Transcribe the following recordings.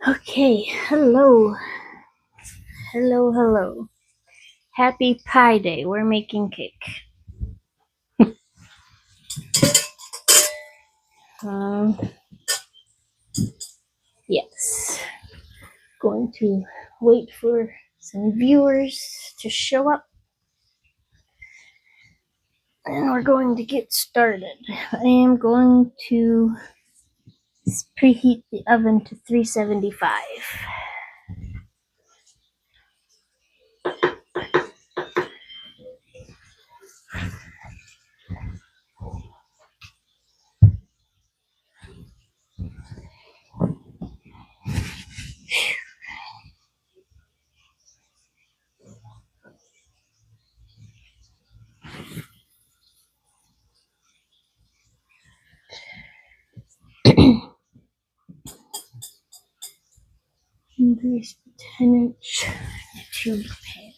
Okay, hello. Hello. Happy Pie Day. We're making cake. Um, yes. Going to wait for some viewers to show up. And we're going to get started. I am going to preheat the oven to 375. Increase the 10-inch tube pan.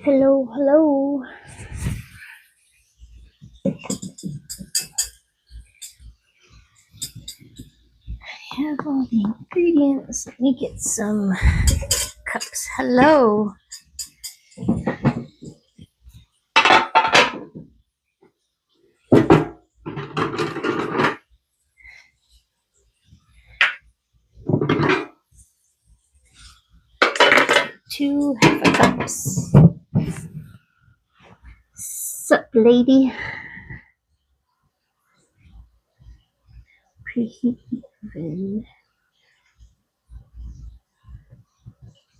Hello. I have all the ingredients. Let me get some cups. Hello. Two half a cups. Sup, lady? Preheat the oven.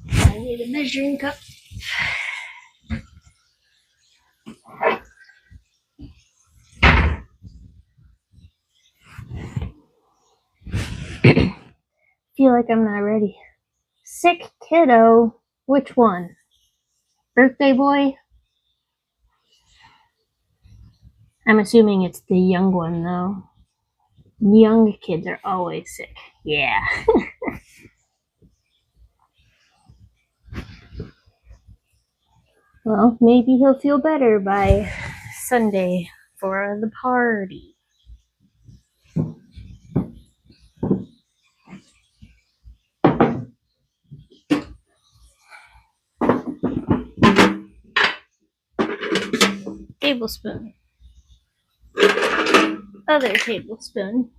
I need a measuring cup. Feel like I'm not ready. Sick kiddo. Which one? Birthday boy? I'm assuming it's the young one, though. Young kids are always sick. Yeah. Well, maybe he'll feel better by Sunday for the party. Tablespoon. Other tablespoon.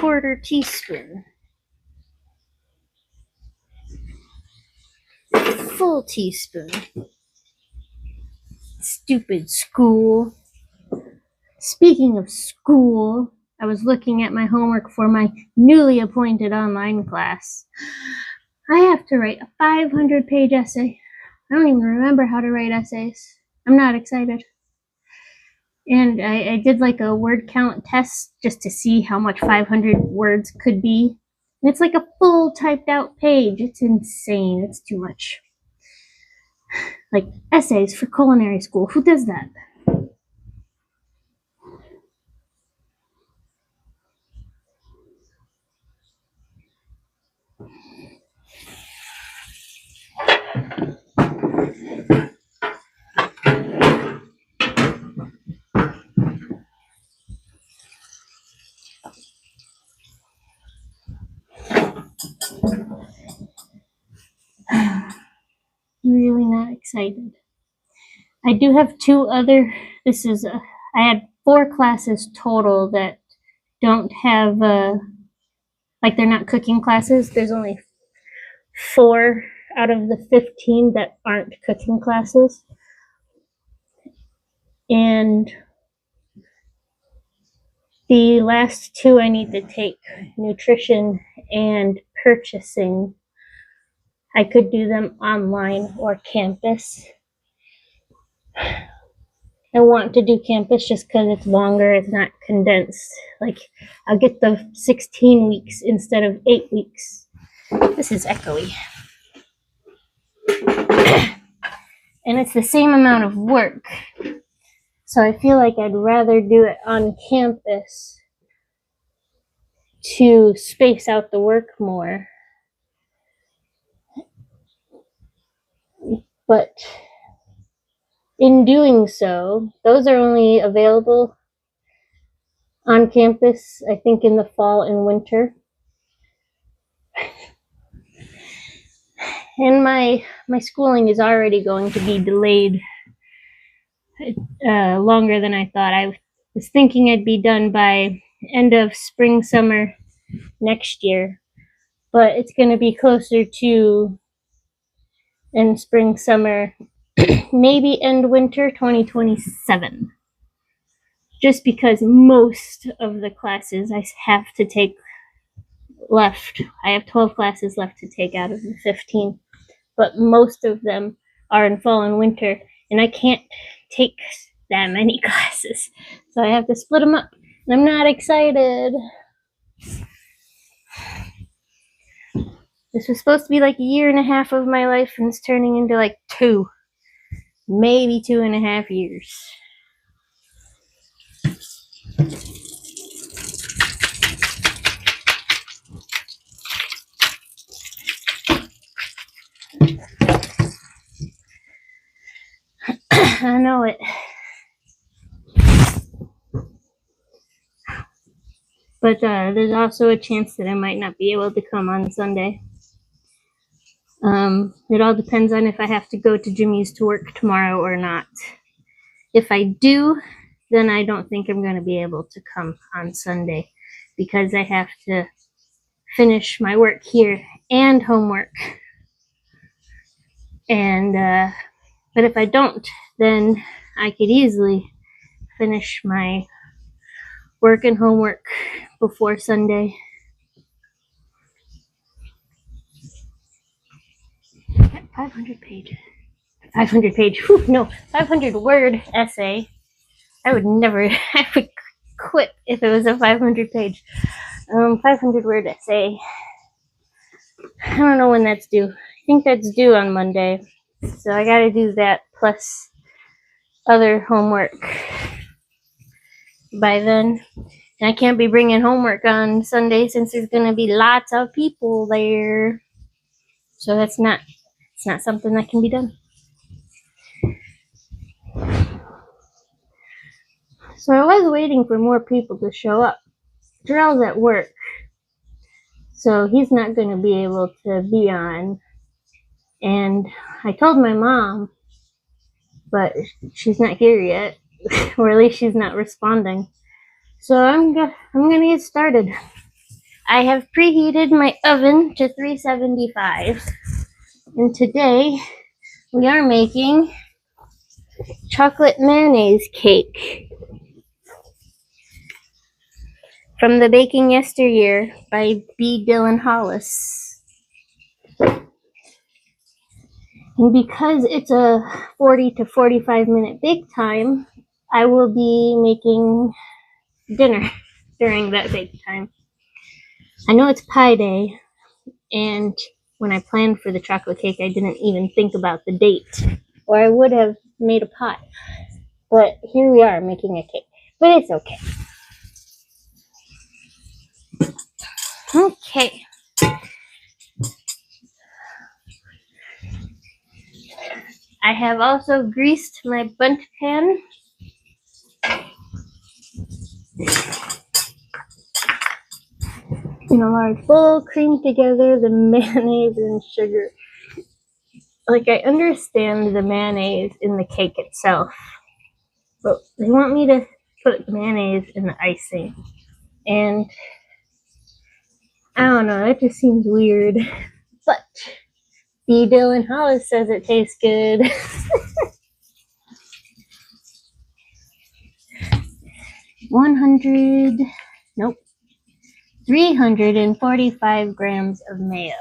Quarter teaspoon. Full teaspoon. Stupid school. Speaking of school, I was looking at my homework for my newly appointed online class. I have to write a 500-page essay. I don't even remember how to write essays. I'm not excited. And I did like a word count test just to see how much 500 words could be. And it's like a full typed out page. It's insane. It's too much. Like essays for culinary school. Who does that? I'm really not excited. I do have two other. I had 4 classes total that don't have like they're not cooking classes. There's only 4 out of the 15 that aren't cooking classes. And the last 2 I need to take nutrition and purchasing. I could do them online or campus. I want to do campus just because it's longer, it's not condensed. Like, I'll get the 16 weeks instead of 8 weeks. This is echoey. And it's the same amount of work. So I feel like I'd rather do it on campus to space out the work more. But in doing so, those are only available on campus, I think, in the fall and winter. And my schooling is already going to be delayed longer than I thought. I was thinking I'd be done by end of spring, summer next year, but it's going to be closer to in spring, summer, maybe end winter 2027. Just because most of the classes I have to take left, I have 12 classes left to take out of the 15, but most of them are in fall and winter, and I can't take that many classes, so I have to split them up, and I'm not excited. This was supposed to be like a year and a half of my life, and it's turning into like 2, maybe 2.5 years. I know it. But there's also a chance that I might not be able to come on Sunday. It all depends on if I have to go to Jimmy's to work tomorrow or not. If I do, then I don't think I'm going to be able to come on Sunday because I have to finish my work here and homework. And but if I don't, then I could easily finish my work and homework before Sunday. 500 page, 500 word essay. I would quit if it was a 500 page, 500 word essay. I don't know when that's due. I think that's due on Monday. So I gotta do that plus other homework by then. And I can't be bringing homework on Sunday since there's gonna be lots of people there. So it's not something that can be done. So I was waiting for more people to show up. Darrell's at work, so he's not going to be able to be on. And I told my mom, but she's not here yet, or at least she's not responding. So I'm gonna get started. I have preheated my oven to 375, and today we are making chocolate mayonnaise cake from the Baking Yesteryear by B. Dylan Hollis. And because it's a 40 to 45 minute bake time, I will be making dinner during that bake time. I know it's pie day, and when I planned for the chocolate cake, I didn't even think about the date, or I would have made a pie. But here we are making a cake, but it's okay. Okay. I have also greased my bundt pan. In a large bowl, cream together the mayonnaise and sugar. Like, I understand the mayonnaise in the cake itself, but they want me to put mayonnaise in the icing. And I don't know, it just seems weird. But B. Dylan Hollis says it tastes good. 345 grams of mayo.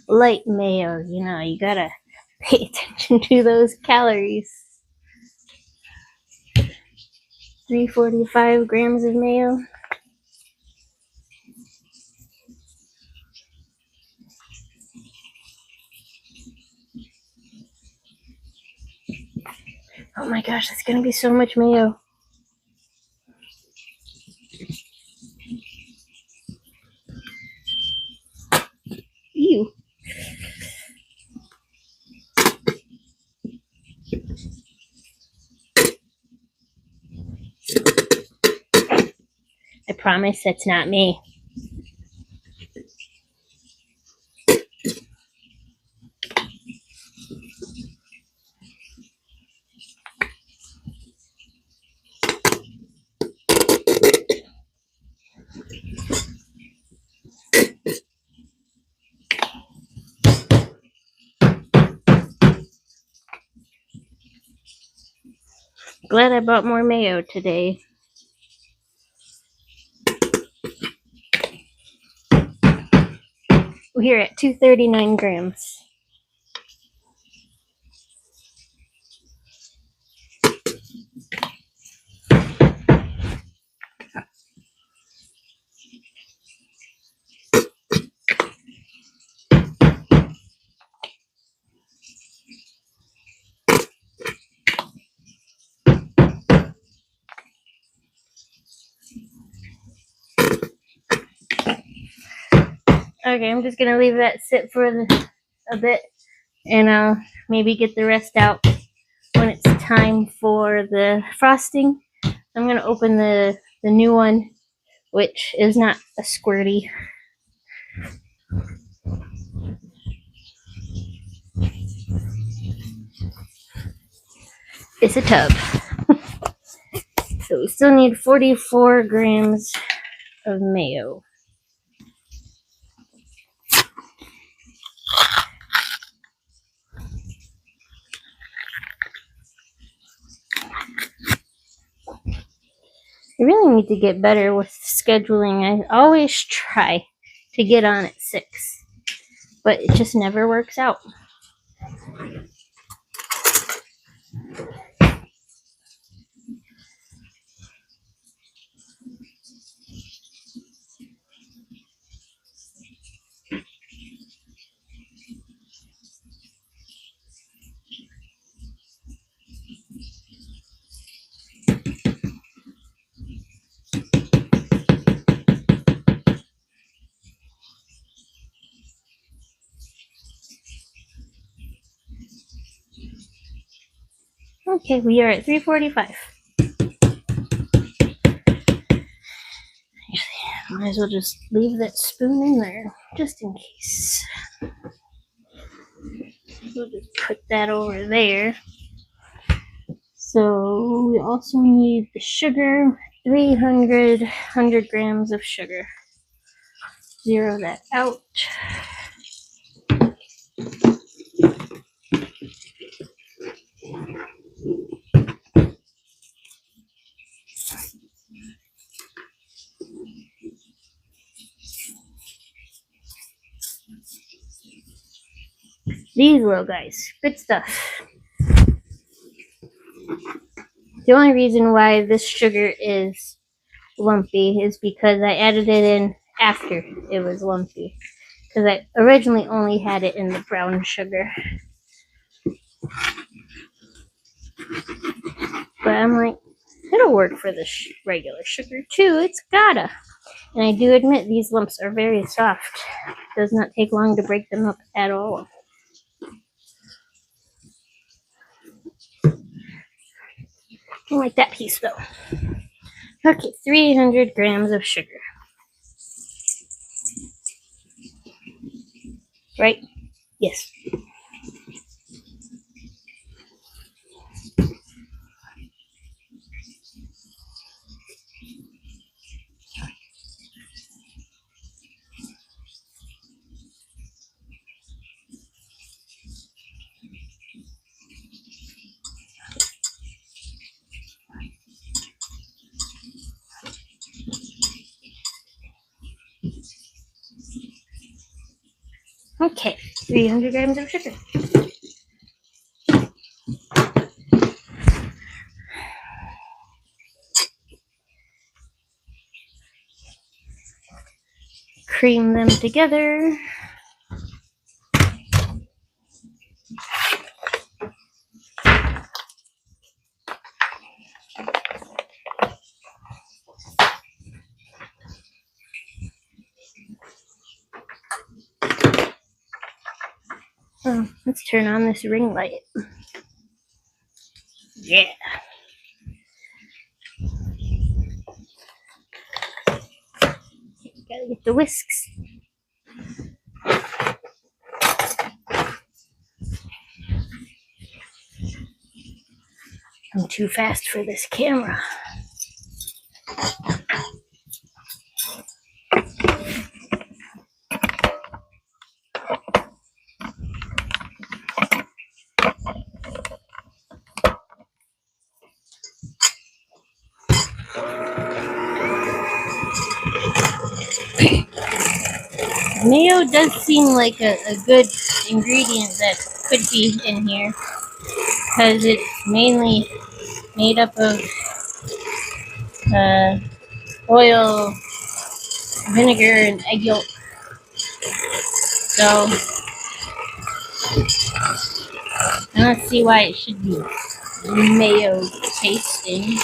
Light mayo, you gotta pay attention to those calories. 345 grams of mayo. Oh my gosh, that's gonna be so much mayo. Ew. I promise that's not me. Glad I bought more mayo today. We're at 239 grams. Okay, I'm just gonna leave that sit for a bit, and I'll maybe get the rest out when it's time for the frosting. I'm gonna open the new one, which is not a squirty. It's a tub. So we still need 44 grams of mayo. I really need to get better with scheduling. I always try to get on at 6, but it just never works out. Okay, we are at 345. Might as well just leave that spoon in there, just in case. We'll just put that over there. So we also need the sugar, 300 grams of sugar. Zero that out. These little guys, good stuff. The only reason why this sugar is lumpy is because I added it in after it was lumpy. Because I originally only had it in the brown sugar. But I'm like, it'll work for the regular sugar too. It's gotta. And I do admit these lumps are very soft. It does not take long to break them up at all. I don't like that piece though. Okay, 300 grams of sugar. Right? Yes. Okay, 300 grams of sugar. Cream them together. Oh, let's turn on this ring light. Yeah. Gotta get the whisks. I'm too fast for this camera. Mayo does seem like a good ingredient that could be in here because it's mainly made up of oil, vinegar, and egg yolk. So I don't see why it should be mayo tasting.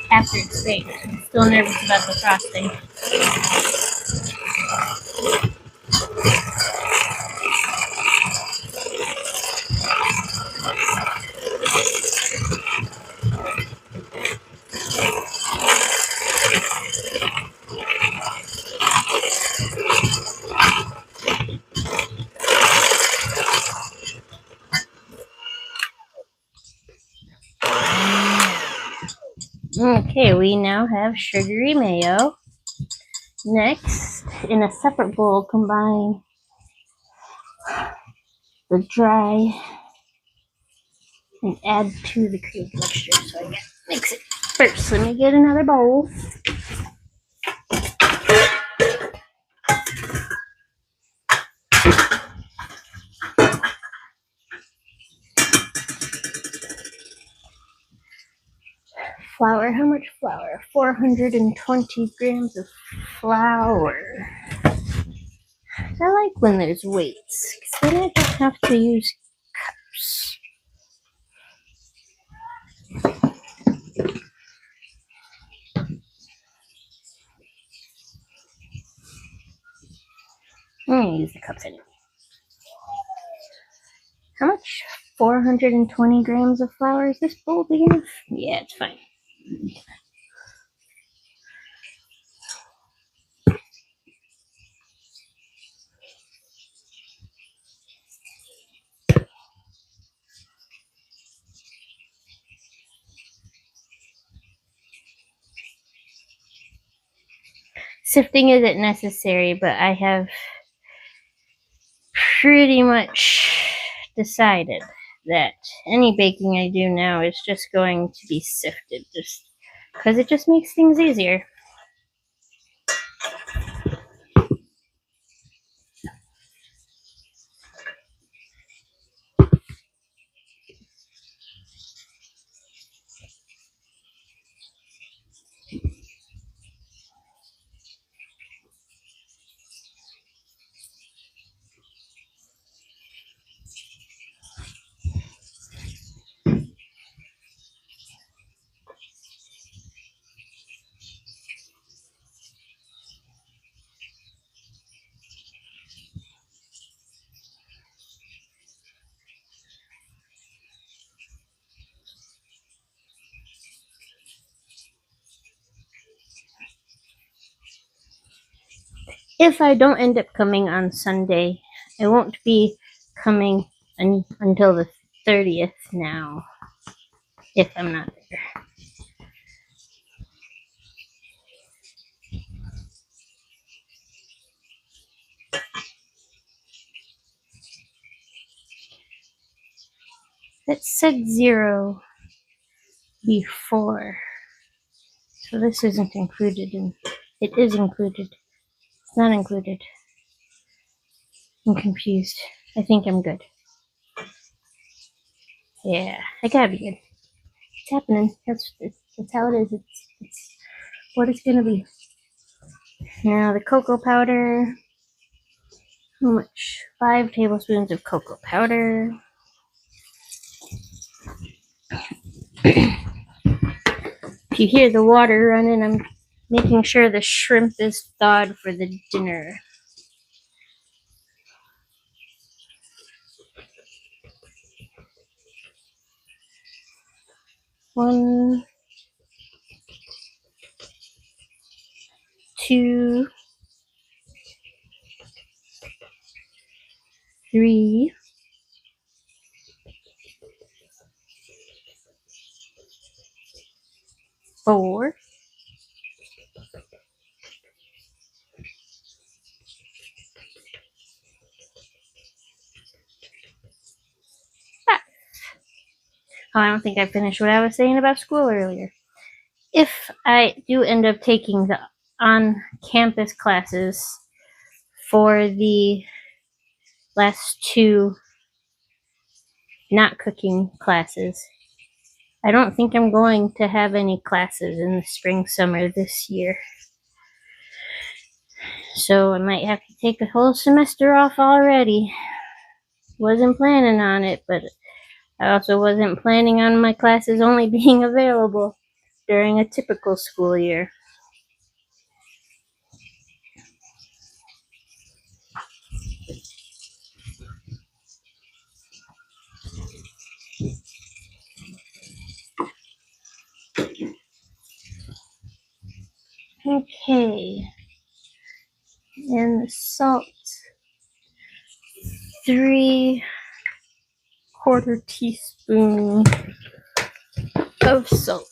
After it's baked, I'm still nervous about the frosting. Okay, we now have sugary mayo. Next, in a separate bowl, combine the dry and add to the cream mixture. So I gotta mix it first. Let me get another bowl. Flour. How much flour? 420 grams of flour. I like when there's weights, because then I don't have to use cups. I'm going to use the cups anyway. How much? 420 grams of flour. Is this bowl big enough? Yeah, it's fine. Sifting isn't necessary, but I have pretty much decided that any baking I do now is just going to be sifted, just because it just makes things easier. If I don't end up coming on Sunday, I won't be coming until the 30th now, if I'm not there. It said 0 before. So this isn't included in. It is included. It's not included. I'm confused. I think I'm good. Yeah, I gotta be good. It's happening. That's how it is. It's what it's gonna be. Now the cocoa powder. How much? 5 tablespoons of cocoa powder. If you hear the water running, I'm making sure the shrimp is thawed for the dinner. One, 2, 3, 4, 5. Oh, I don't think I finished what I was saying about school earlier. If I do end up taking the on-campus classes for the last 2 not cooking classes, I don't think I'm going to have any classes in the spring summer this year. So I might have to take a whole semester off already. Wasn't planning on it, but I also wasn't planning on my classes only being available during a typical school year. Okay. And the salt. 3/4 teaspoon of salt.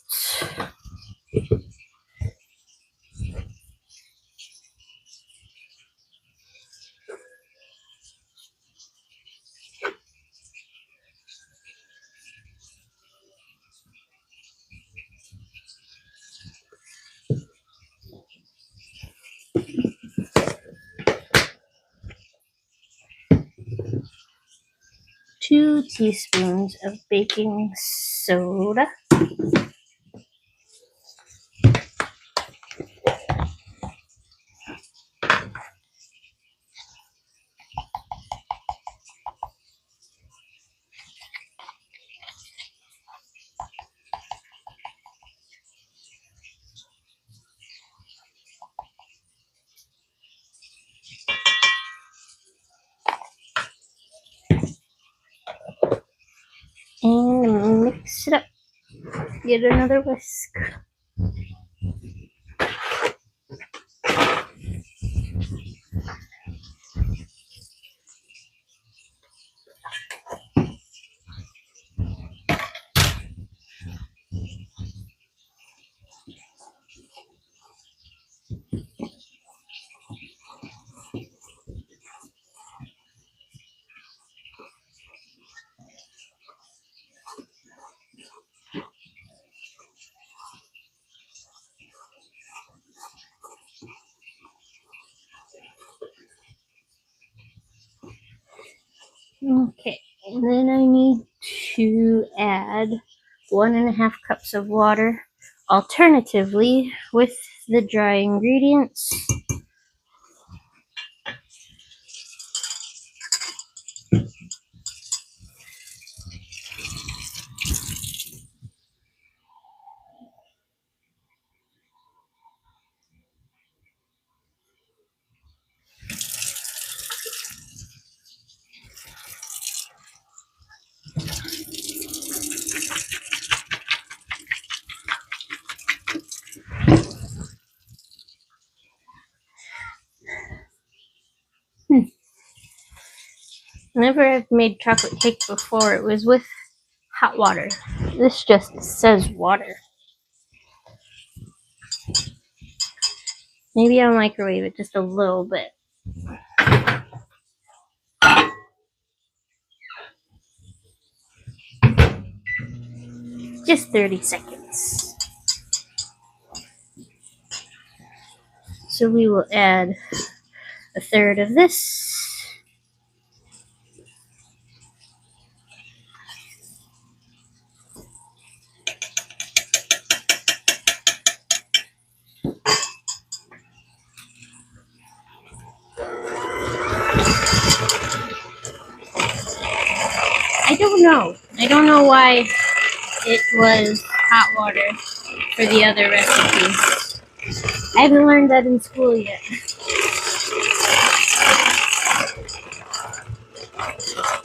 Two teaspoons of baking soda. And mix it up. Get another whisk. Okay, and then I need to add 1.5 cups of water, alternatively with the dry ingredients. Whenever I've made chocolate cake before, it was with hot water. This just says water. Maybe I'll microwave it just a little bit. Just 30 seconds. So we will add a third of this. I don't know why it was hot water for the other recipe. I haven't learned that in school yet.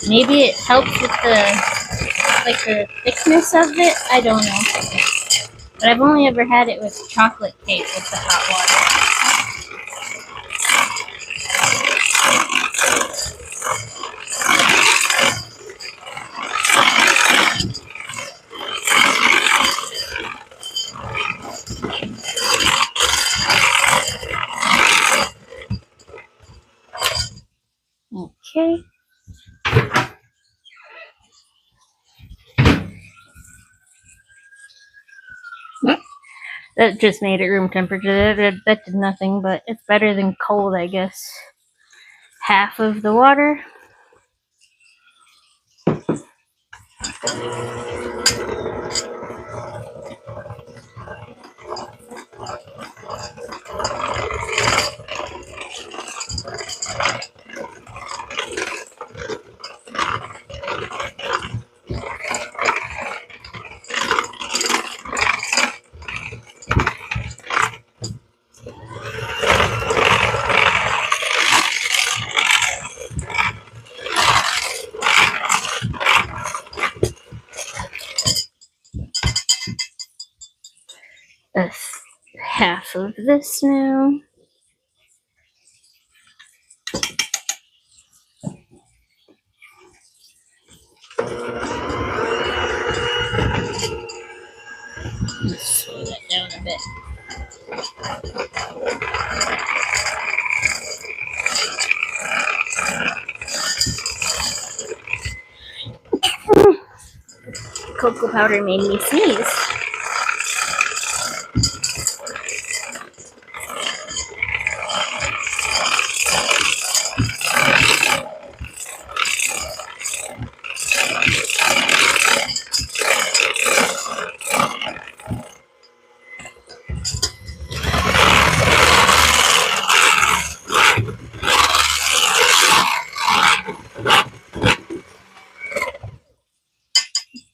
Maybe it helps with the thickness of it. I don't know. But I've only ever had it with chocolate cake with the hot water. Okay. That just made it room temperature. That did nothing, but it's better than cold, I guess. Half of the water. Half of this now. Let's slow that down a bit. Cocoa powder made me sneeze.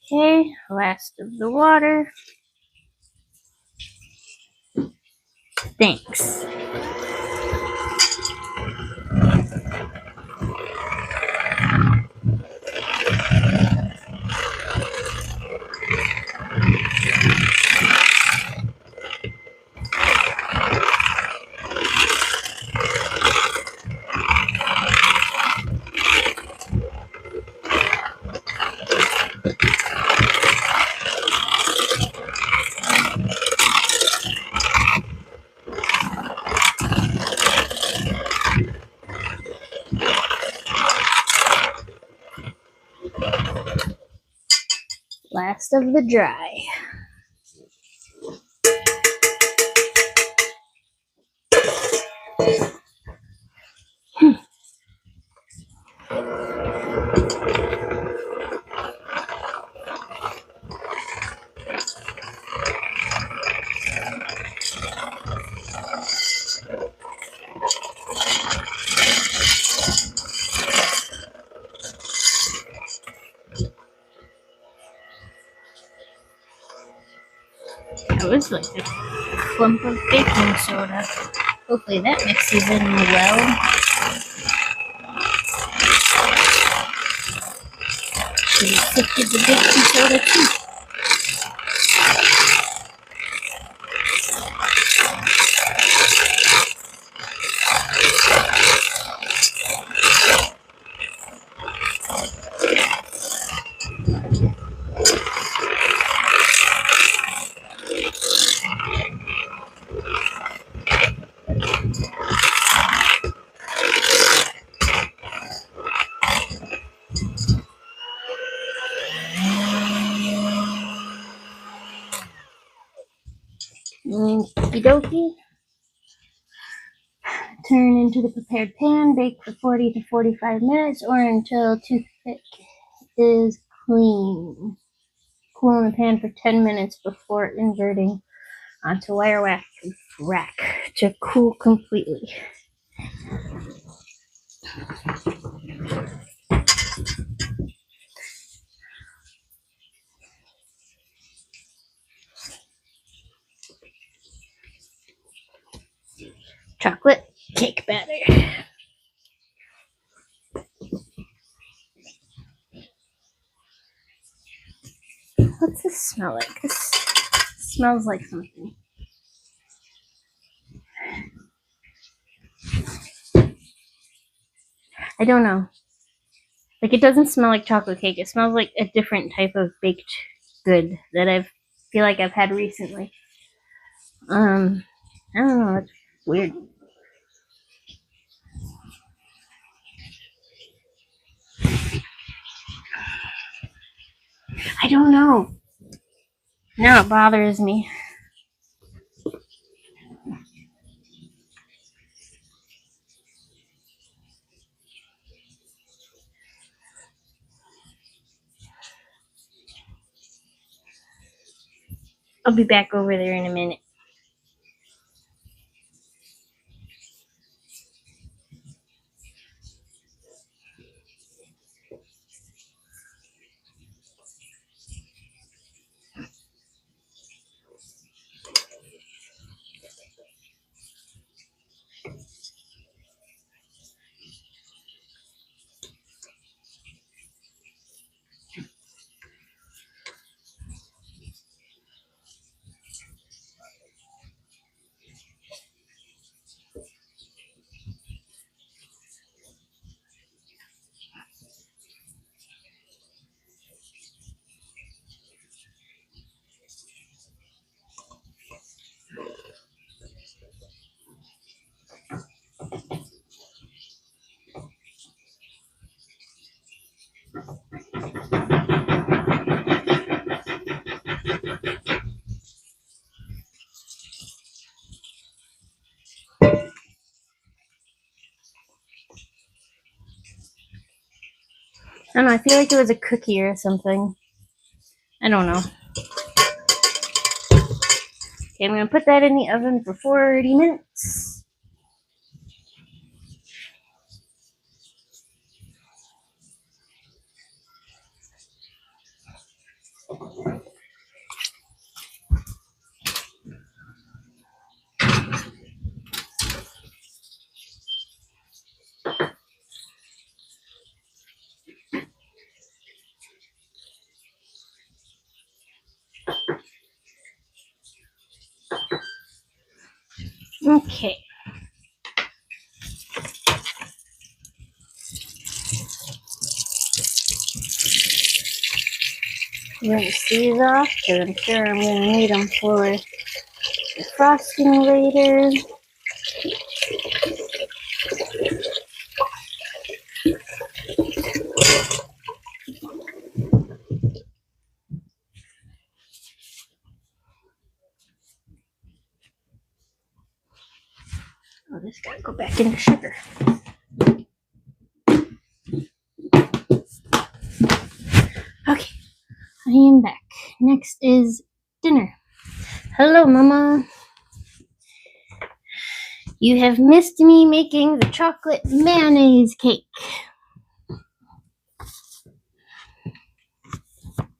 Okay, last of the water. Thanks. Last of the dry. That was like a clump of baking soda. Hopefully that mixes in well. Should have sifted the baking soda too. Okie dokie. Turn into the prepared pan, bake for 40 to 45 minutes or until toothpick is clean. Cool in the pan for 10 minutes before inverting onto wire rack to cool completely. Chocolate cake batter. What's this smell like? This smells like something. I don't know. Like, it doesn't smell like chocolate cake. It smells like a different type of baked good that I feel like I've had recently. I don't know. It's weird. I don't know. Now it bothers me. I'll be back over there in a minute. I don't know. I feel like it was a cookie or something. I don't know. Okay, I'm going to put that in the oven for 40 minutes. Okay. I'm going to rinse these off because I'm sure I'm going to need them for the frosting later. Oh, this got to go back into sugar. Okay, I am back. Next is dinner. Hello, Mama. You have missed me making the chocolate mayonnaise cake.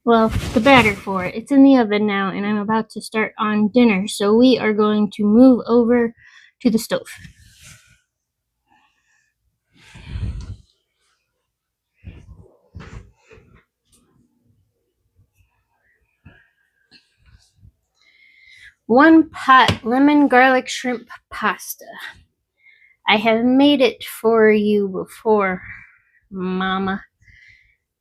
Well, the batter for it. It's in the oven now, and I'm about to start on dinner, so we are going to move over to the stove. One pot lemon garlic shrimp pasta. I have made it for you before, Mama.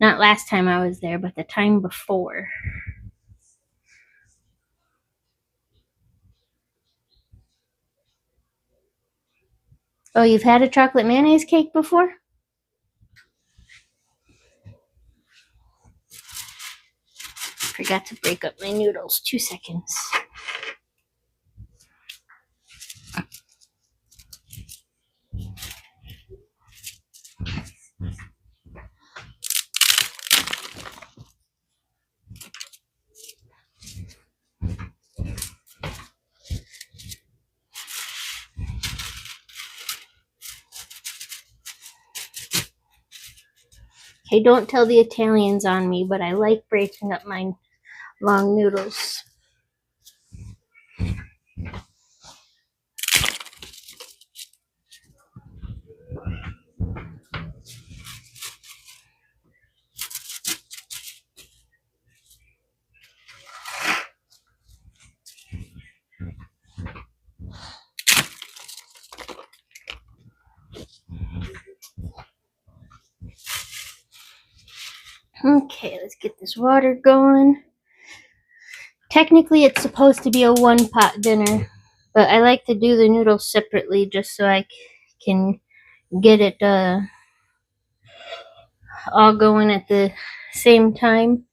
Not last time I was there, but the time before. Oh, you've had a chocolate mayonnaise cake before? Forgot to break up my noodles. 2 seconds. Okay, don't tell the Italians on me, but I like breaking up my long noodles. Okay, let's get this water going. Technically, it's supposed to be a one-pot dinner, but I like to do the noodles separately just so I can get it all going at the same time,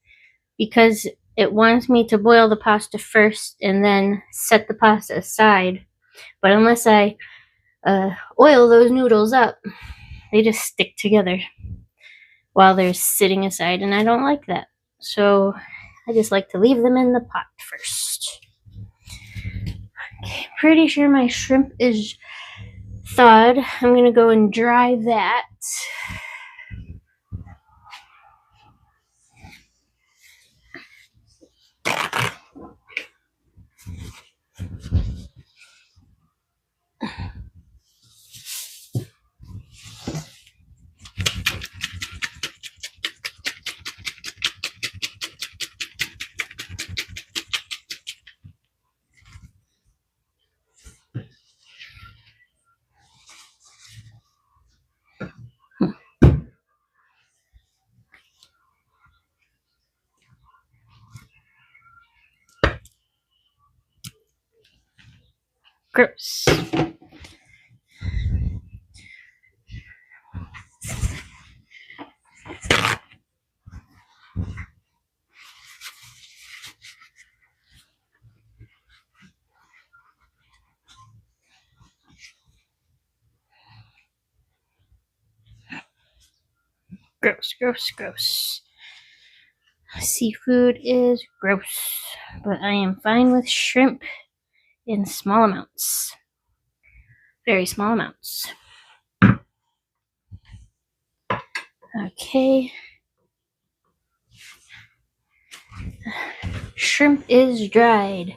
because it wants me to boil the pasta first and then set the pasta aside. But unless I oil those noodles up, they just stick together while they're sitting aside, and I don't like that. So I just like to leave them in the pot first. Okay, pretty sure my shrimp is thawed. I'm gonna go and dry that. Gross. Gross, gross, gross. Seafood is gross, but I am fine with shrimp in small amounts. Very small amounts. Okay. Shrimp is dried.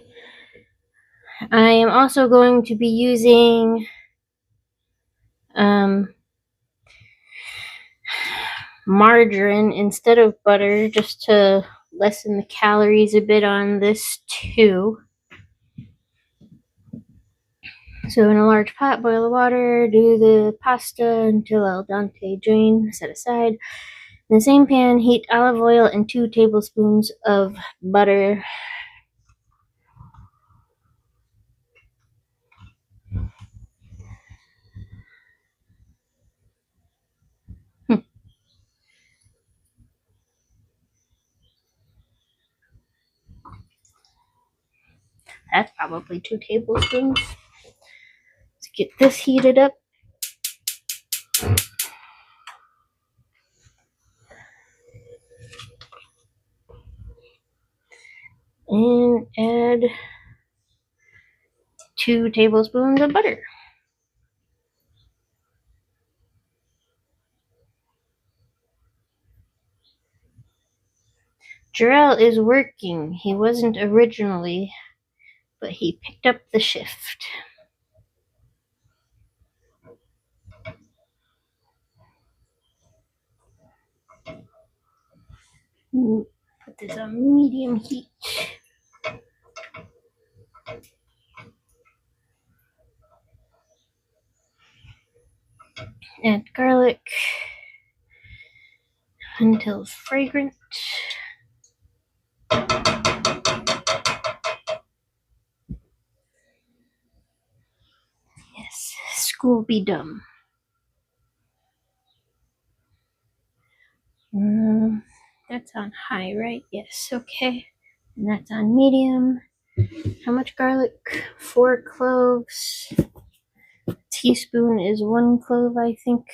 I am also going to be using margarine instead of butter, just to lessen the calories a bit on this too. So in a large pot, boil the water, do the pasta until al dente, drain, set aside. In the same pan, heat olive oil and 2 tablespoons of butter. That's probably 2 tablespoons. Let's get this heated up. And add 2 tablespoons of butter. Jarrell is working. He wasn't originally, but he picked up the shift. Put this on medium heat. Add garlic until fragrant. Yes, school be dumb. That's on high, right? Yes, okay. And that's on medium. How much garlic? 4 cloves. A teaspoon is 1 clove, I think.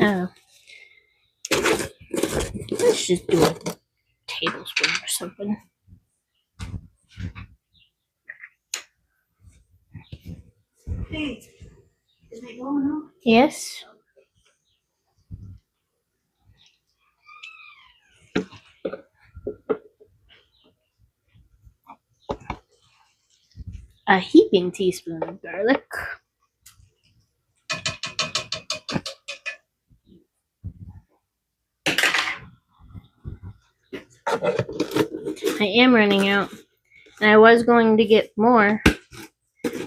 Oh. Let's just do a tablespoon or something. Hey, is it going on? Yes. A heaping teaspoon of garlic. I am running out. And I was going to get more,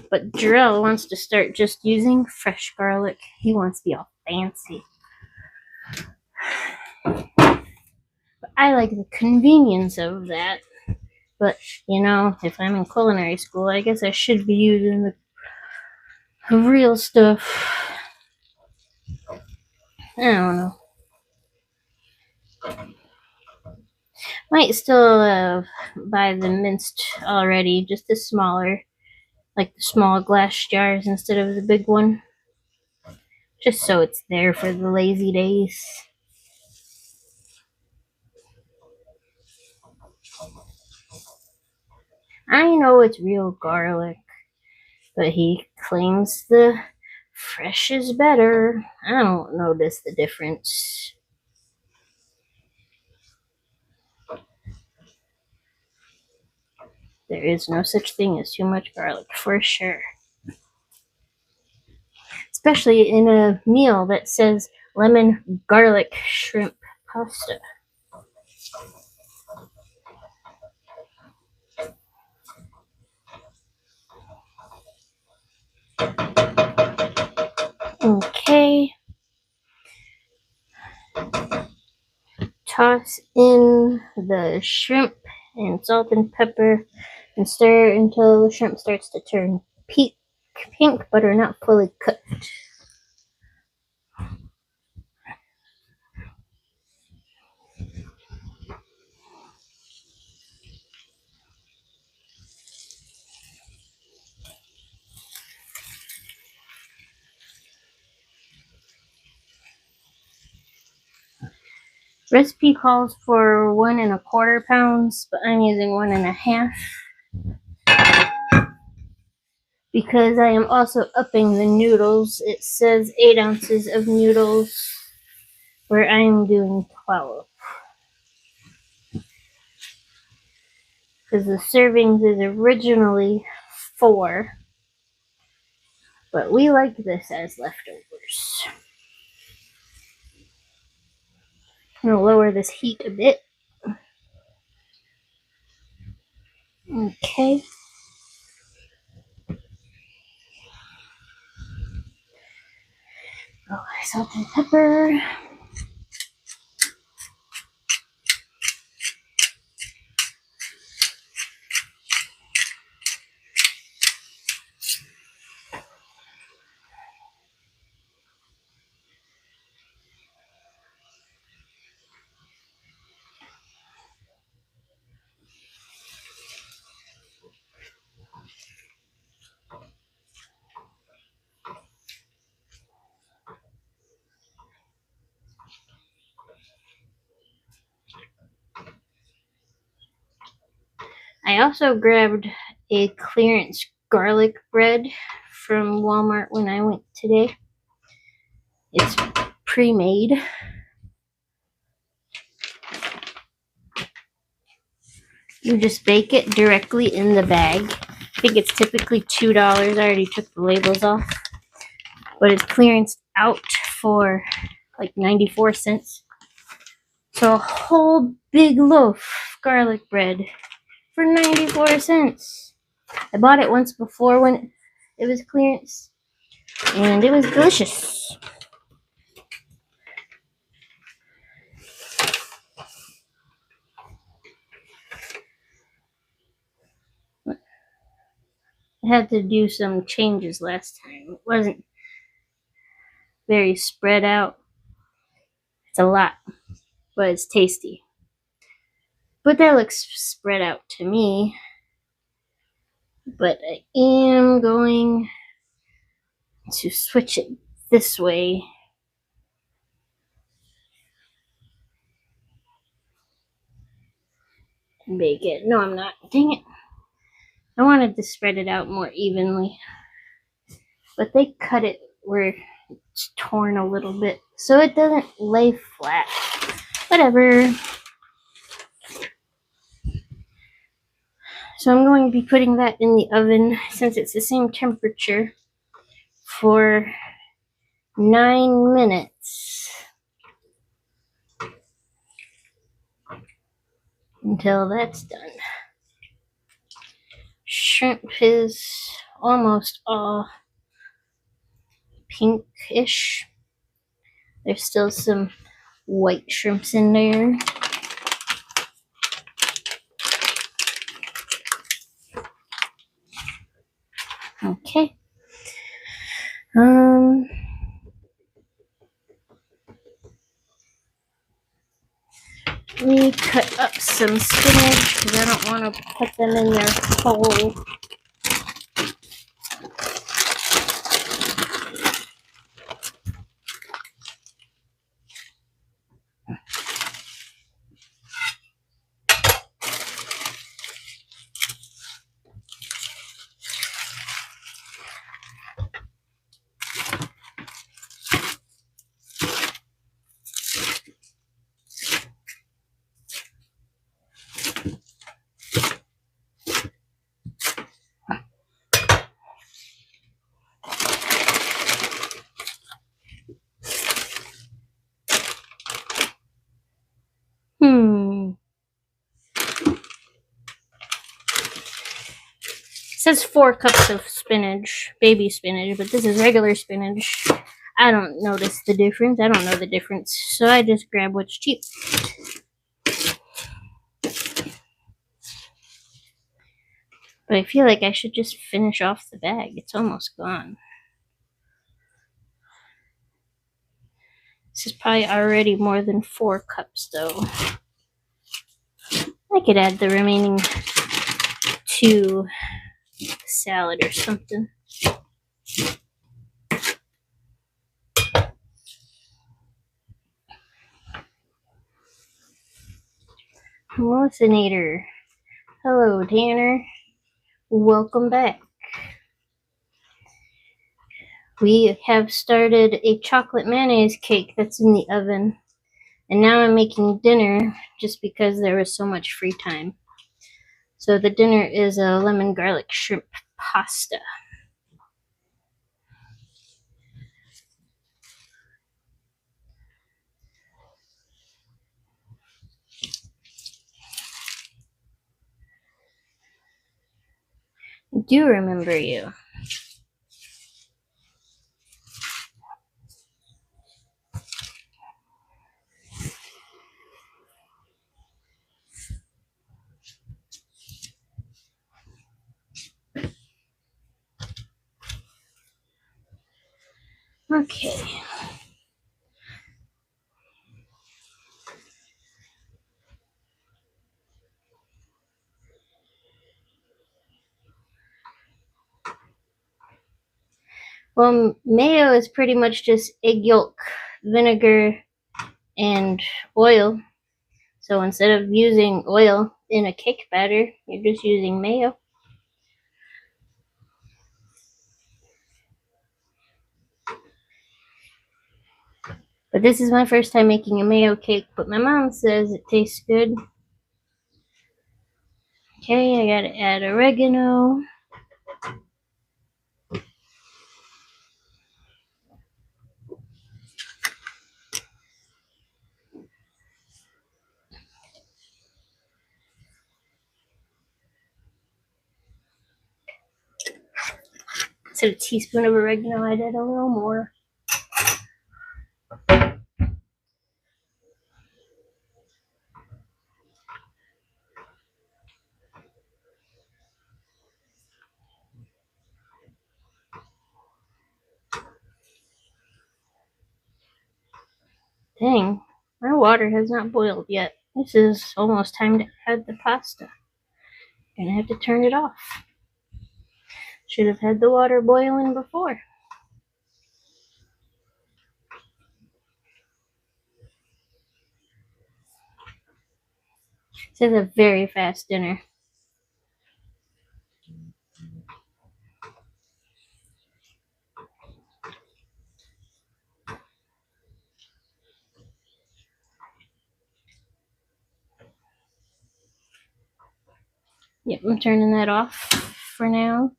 but Jarrell wants to start just using fresh garlic. He wants to be all fancy. But I like the convenience of that. But, you know, if I'm in culinary school, I guess I should be using the real stuff. I don't know. Might still buy the minced already, just the smaller, like the small glass jars instead of the big one. Just so it's there for the lazy days. I know it's real garlic, but he claims the fresh is better. I don't notice the difference. There is no such thing as too much garlic, for sure. Especially in a meal that says lemon garlic shrimp pasta. Okay. Toss in the shrimp and salt and pepper and stir until the shrimp starts to turn pink but are not fully cooked. Recipe calls for 1¼ pounds, but I'm using 1½ because I am also upping the noodles. It says 8 ounces of noodles, where I'm doing 12. Because the servings is originally 4, but we like this as leftovers. I'm going to lower this heat a bit. Okay. Oh, salt and pepper. I also grabbed a clearance garlic bread from Walmart when I went today. It's pre-made. You just bake it directly in the bag. I think it's typically $2. I already took the labels off. But it's clearanced out for like 94 cents. So a whole big loaf garlic bread for 94 cents. I bought it once before when it was clearance, and it was delicious. I had to do some changes last time. It wasn't very spread out. It's a lot, but it's tasty. But that looks spread out to me. But I am going to switch it this way. And bake it. No, I'm not. Dang it. I wanted to spread it out more evenly. but they cut it where it's torn a little bit so it doesn't lay flat. Whatever. So I'm going to be putting that in the oven since it's the same temperature for 9 minutes until that's done. Shrimp is almost all pinkish. There's still some white shrimps in there. Okay. Let me cut up some spinach because I don't want to put them in there whole. It says 4 cups of spinach, baby spinach, but this is regular spinach. I don't notice the difference. I don't know the difference, so I just grab what's cheap. But I feel like I should just finish off the bag. It's almost gone. This is probably already more than 4 cups, though. I could add the remaining 2 salad or something. Hallucinator. Hello, Tanner. Welcome back. We have started a chocolate mayonnaise cake that's in the oven. And now I'm making dinner just because there was so much free time. So the dinner is a lemon garlic shrimp pasta. I do remember you. Okay. Well, mayo is pretty much just egg yolk, vinegar, and oil. So instead of using oil in a cake batter, you're just using mayo. But this is my first time making a mayo cake, but my mom says it tastes good. Okay, I gotta add oregano. Instead of a teaspoon of oregano, I did a little more. Dang, my water has not boiled yet. This is almost time to add the pasta. Gonna have to turn it off. Should have had the water boiling before. This is a very fast dinner. Yep, I'm turning that off for now.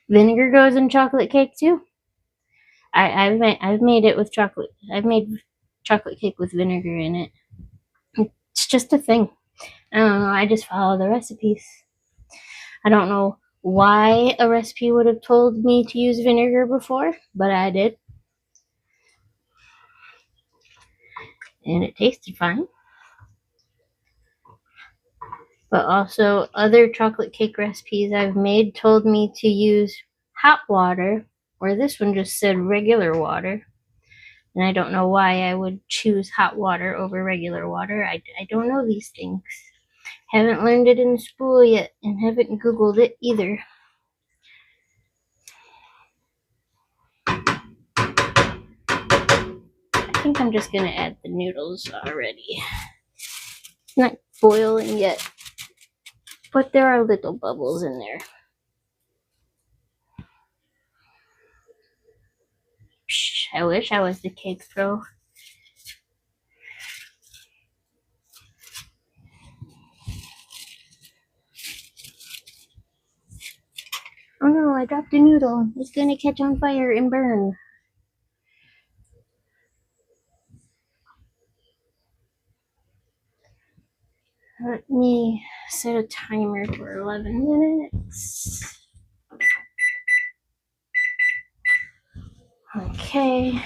Vinegar goes in chocolate cake too. I've made it with chocolate. I've made chocolate cake with vinegar in it. It's just a thing. I don't know. I just follow the recipes. I don't know why a recipe would have told me to use vinegar before, but I did. And it tasted fine. But also, other chocolate cake recipes I've made told me to use hot water, where this one just said regular water. And I don't know why I would choose hot water over regular water. I don't know these things. Haven't learned it in school yet, and haven't Googled it either. I think I'm just gonna add the noodles already. It's not boiling yet, but there are little bubbles in there. Psh, I wish I was the cake pro. Oh no, I dropped a noodle. It's gonna catch on fire and burn. Let me set a timer for 11 minutes. Okay.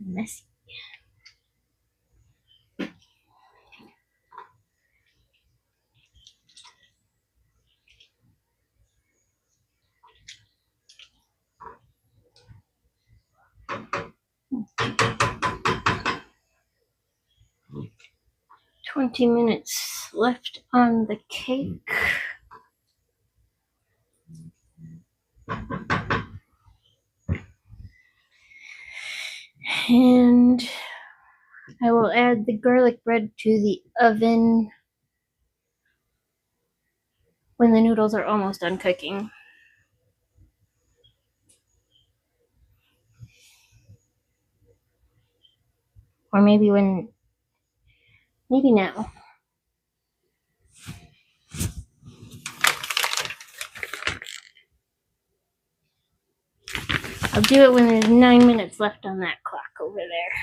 Messy. "20 minutes left on the cake." And I will add the garlic bread to the oven when the noodles are almost done cooking. Or maybe now. I'll do it when there's 9 minutes left on that clock over there.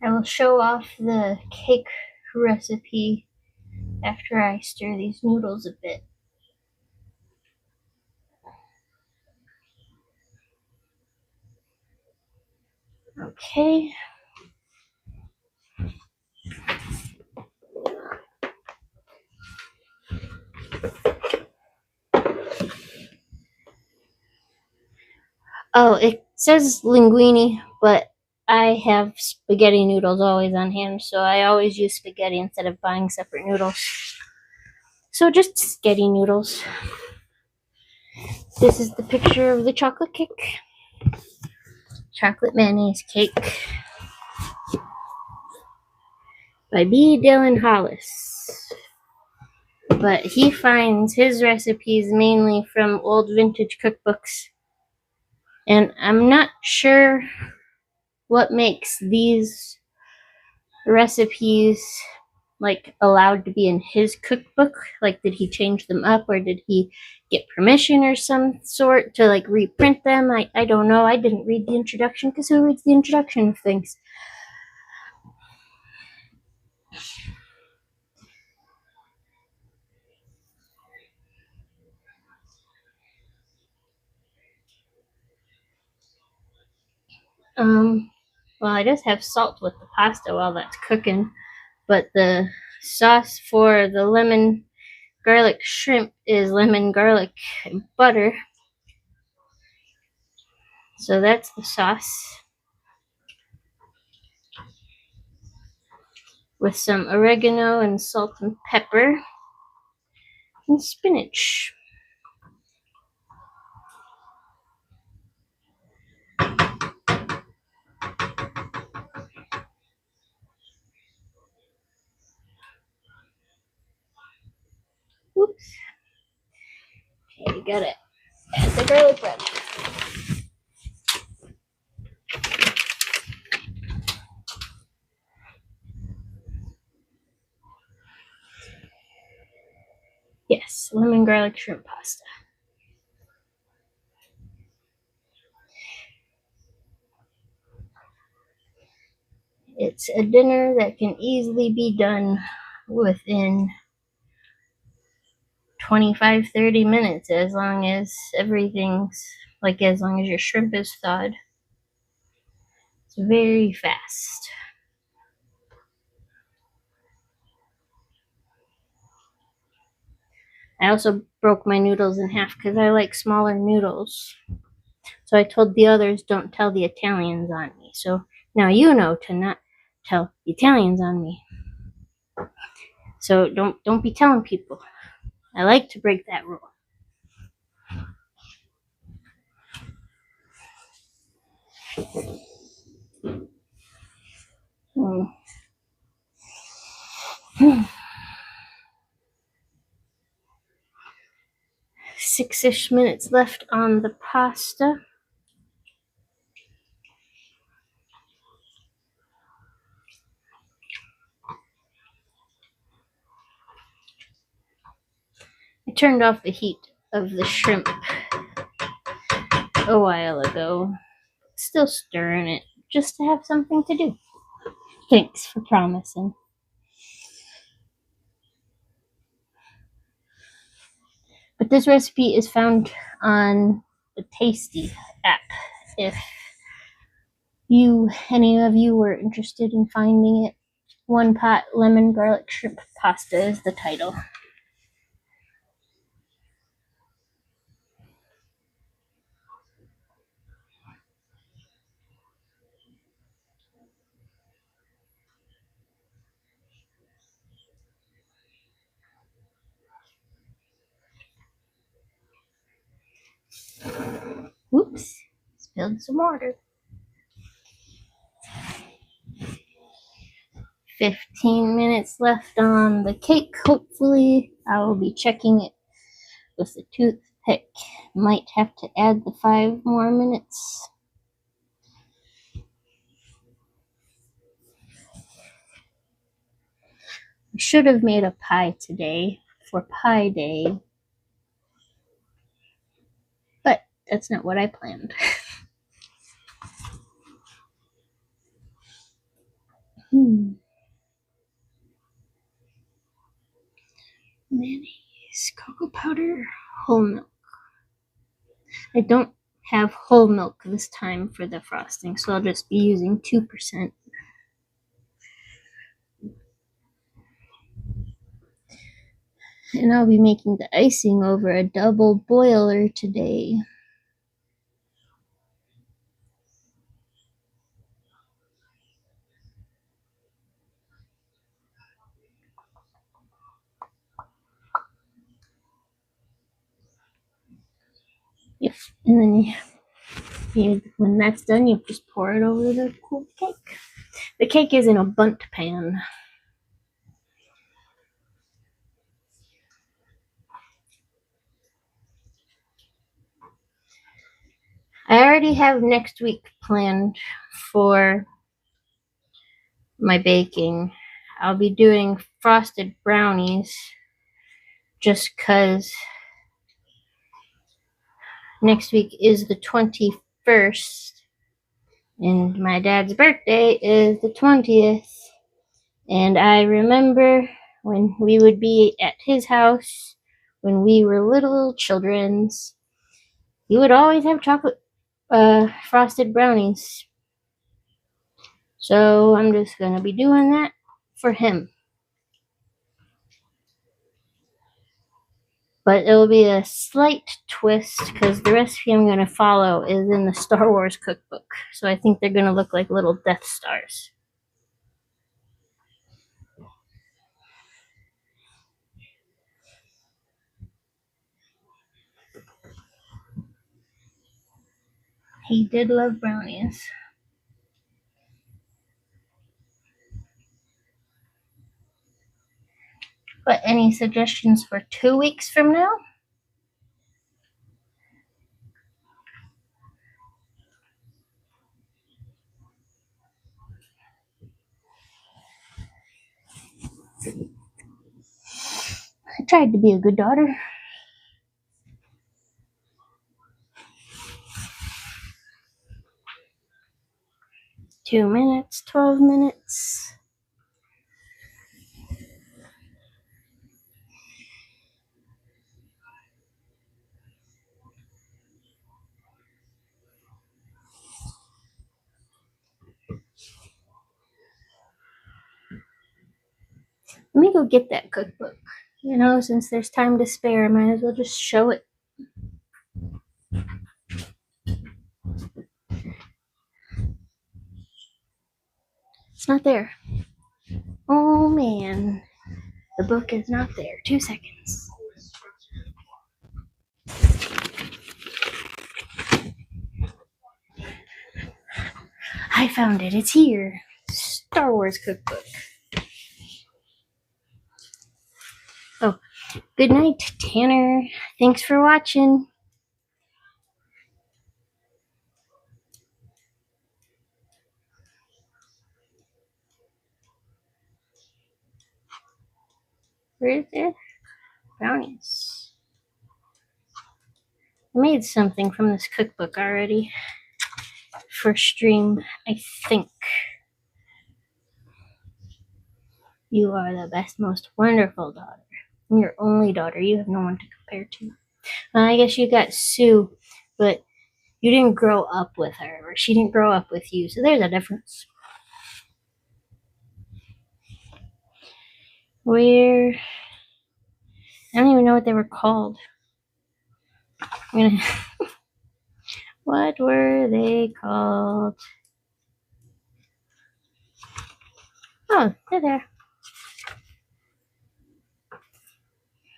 I will show off the cake recipe after I stir these noodles a bit. Okay. Oh, it says linguine, but I have spaghetti noodles always on hand, so I always use spaghetti instead of buying separate noodles. So just spaghetti noodles. This is the picture of the chocolate cake. Chocolate mayonnaise cake by B. Dylan Hollis. But he finds his recipes mainly from old vintage cookbooks. And I'm not sure what makes these recipes like allowed to be in his cookbook. Like, did he change them up, or did he get permission or some sort to like reprint them? I don't know. I didn't read the introduction, because who reads the introduction of things? Well, I just have salt with the pasta while that's cooking, but the sauce for the lemon garlic shrimp is lemon, garlic, and butter. So that's the sauce with some oregano and salt and pepper. and spinach. Oops. Okay, got it. Add the garlic bread. Yes, lemon garlic shrimp pasta. It's a dinner that can easily be done within 25-30 minutes, as long as everything's as long as your shrimp is thawed. It's very fast. I also broke my noodles in half because I like smaller noodles. So I told the others, don't tell the Italians on me. So now you know to not tell the Italians on me. So don't be telling people. I like to break that rule. Mm. 6-ish minutes left on the pasta. I turned off the heat of the shrimp a while ago. Still stirring it just to have something to do. Thanks for promising. But this recipe is found on the Tasty app. If any of you were interested in finding it, One Pot Lemon Garlic Shrimp Pasta is the title. Oops, spilled some water. 15 minutes left on the cake. Hopefully, I will be checking it with a toothpick. Might have to add the 5 more minutes. I should have made a pie today for Pie Day, but that's not what I planned. Mayonnaise, cocoa powder, whole milk. I don't have whole milk this time for the frosting, so I'll just be using 2%. And I'll be making the icing over a double boiler today. Yep, and then when that's done, you just pour it over the cool cake. The cake is in a bundt pan. I already have next week planned for my baking. I'll be doing frosted brownies just because next week is the 21st and my dad's birthday is the 20th. And I remember when we would be at his house when we were little childrens, he would always have chocolate frosted brownies. So I'm just going to be doing that for him. But it'll be a slight twist because the recipe I'm going to follow is in the Star Wars cookbook. So I think they're going to look like little Death Stars. He did love brownies. But any suggestions for 2 weeks from now? I tried to be a good daughter. 2 minutes, 12 minutes. Let me go get that cookbook. You know, since there's time to spare, I might as well just show it. It's not there. Oh man, the book is not there. 2 seconds. I found it. It's here. Star Wars cookbook. Oh, good night, Tanner. Thanks for watching. Where is it? Brownies. I made something from this cookbook already for stream, I think. You are the best, most wonderful daughter. I'm your only daughter. You have no one to compare to. I guess you got Sue, but you didn't grow up with her, or she didn't grow up with you, so there's a difference. Where I don't even know what they were called. What were they called? Oh, they're there.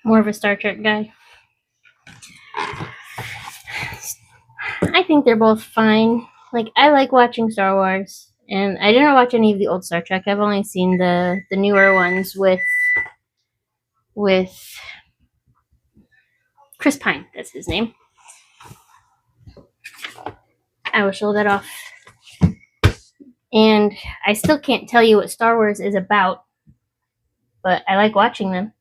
More of a Star Trek guy. I think they're both fine. Like, I like watching Star Wars, and I didn't watch any of the old Star Trek. I've only seen the newer ones with Chris Pine. That's his name. I will show that off. And I still can't tell you what Star Wars is about, but I like watching them.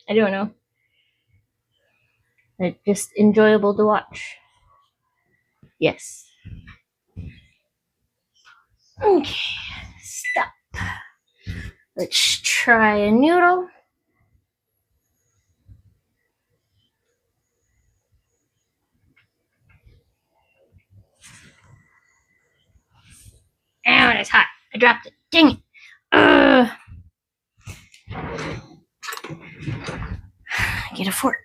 I don't know. They're just enjoyable to watch. Yes. Okay, stop. Let's try a noodle. Ow, it's hot. I dropped it. Dang it. Get a fork.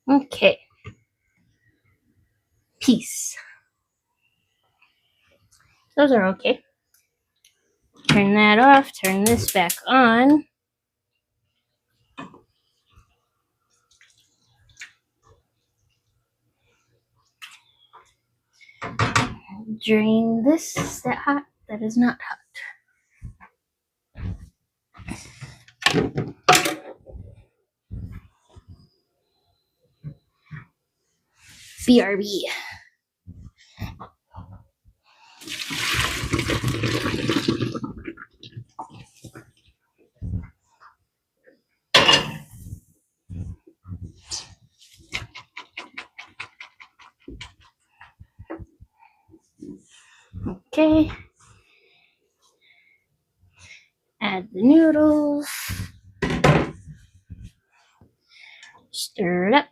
Okay. Peace. Those are okay. Turn that off. Turn this back on. Drain this. Is that hot? That is not hot. BRB. Okay. Add the noodles. Stir it up.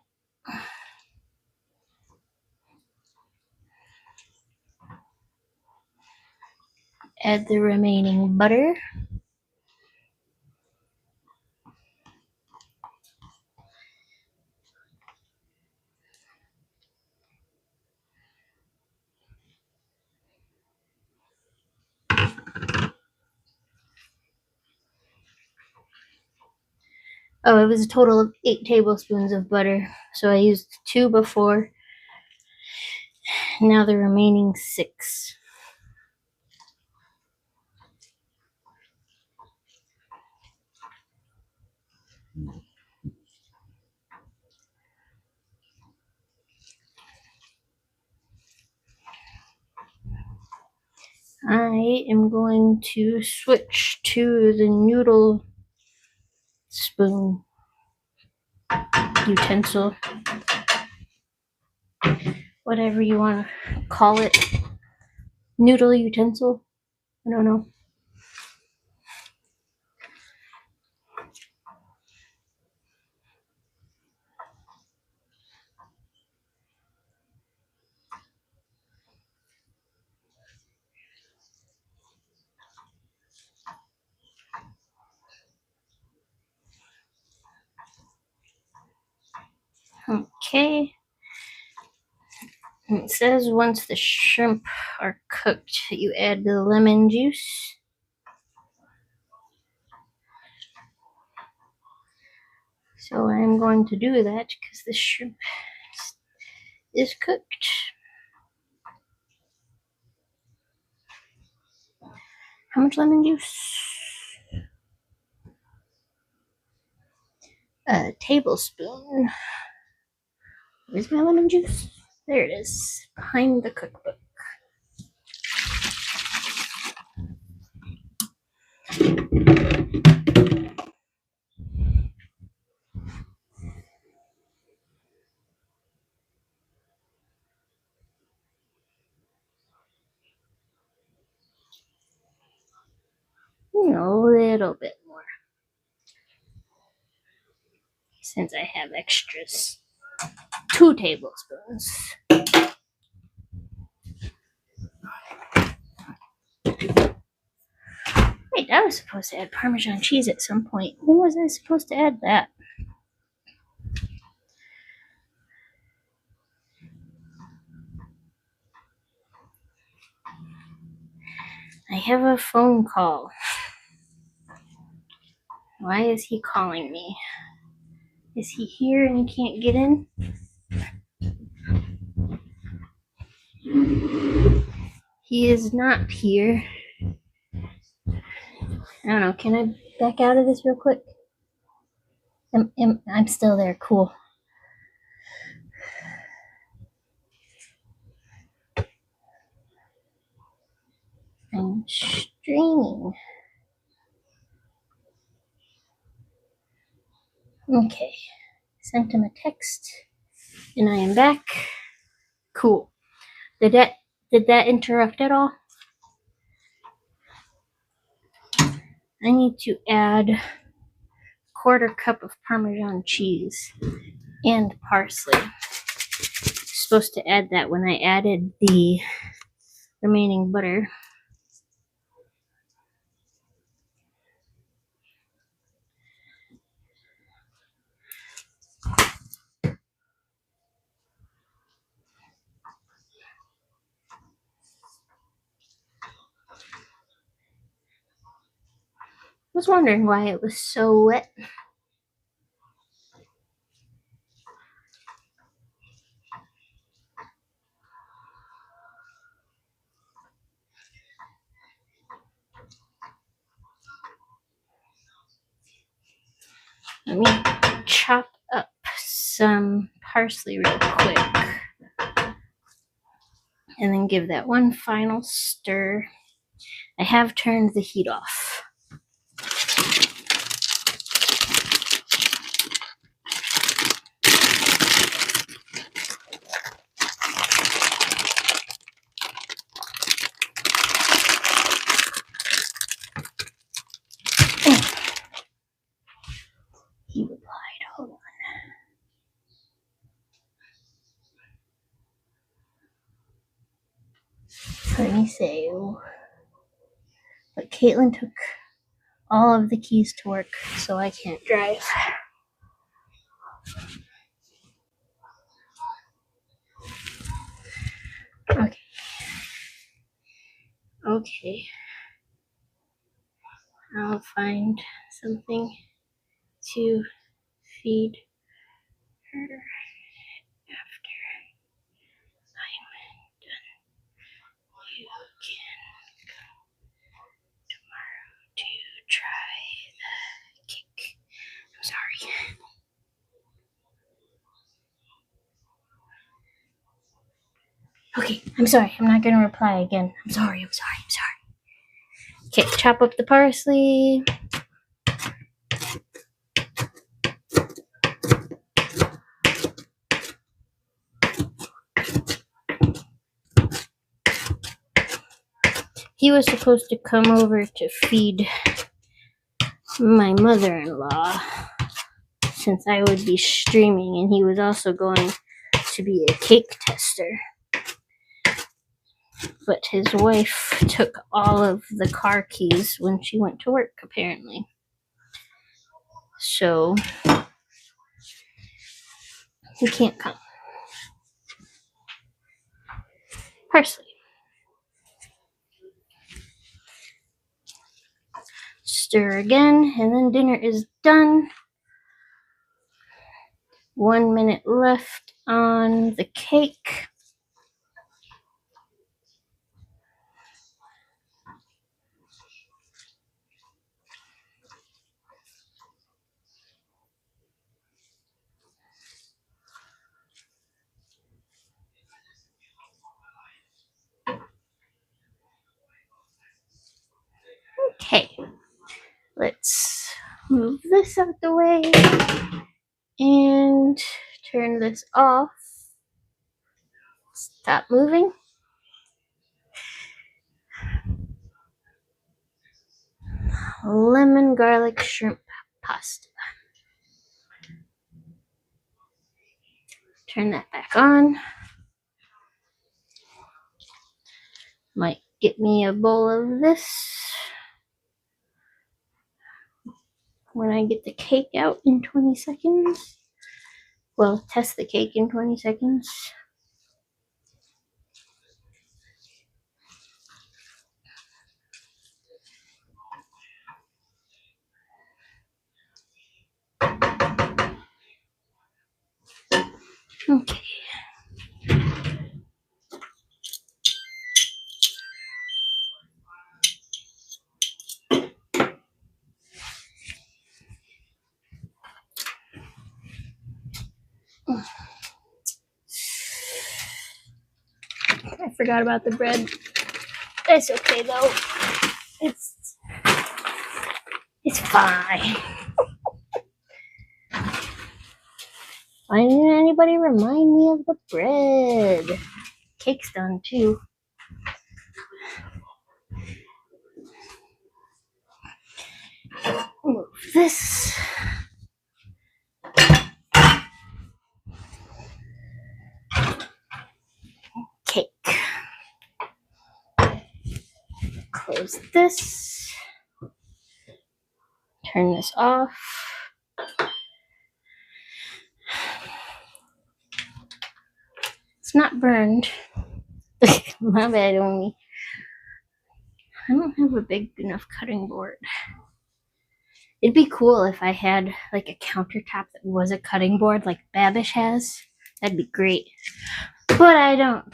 Add the remaining butter. Oh, it was a total of 8 tablespoons of butter. So I used 2 before. Now the remaining 6. I am going to switch to the noodle spoon utensil, whatever you want to call it. Noodle utensil? I don't know. Okay. And it says once the shrimp are cooked, you add the lemon juice. So I'm going to do that because the shrimp is cooked. How much lemon juice? A tablespoon. Where's my lemon juice? There it is, behind the cookbook. A little bit more, since I have extras. 2 tablespoons. Wait, I was supposed to add Parmesan cheese at some point. When was I supposed to add that? I have a phone call. Why is he calling me? Is he here and he can't get in? He is not here. I don't know. Can I back out of this real quick? I'm still there. Cool. I'm streaming. Okay. Sent him a text. And I am back. Cool. Did that interrupt at all? I need to add 1/4 cup of Parmesan cheese and parsley. Supposed to add that when I added the remaining butter. I was wondering why it was so wet. Let me chop up some parsley real quick. And then give that one final stir. I have turned the heat off. He replied, hold on. Let me say, but Caitlin took all of the keys to work, so I can't drive. Okay. I'll find something to feed her after I'm done. You can come tomorrow to try the cake. I'm sorry. Okay, I'm sorry. I'm not gonna reply again. I'm sorry. Okay, chop up the parsley. He was supposed to come over to feed my mother-in-law since I would be streaming, and he was also going to be a cake tester. But his wife took all of the car keys when she went to work, apparently. So he can't come. Parsley. Stir again, and then dinner is done. 1 minute left on the cake. Okay, let's move this out the way and turn this off. Stop moving. Lemon garlic shrimp pasta. Turn that back on. Might get me a bowl of this when I get the cake out in 20 seconds. Well, test the cake in 20 seconds. Okay. I forgot about the bread. It's okay though. It's fine. Why didn't anybody remind me of the bread? Cake's done too. Move this. Cake. Close this. Turn this off. It's not burned. My bad, only. I don't have a big enough cutting board. It'd be cool if I had like a countertop that was a cutting board like Babish has. That'd be great. But I don't,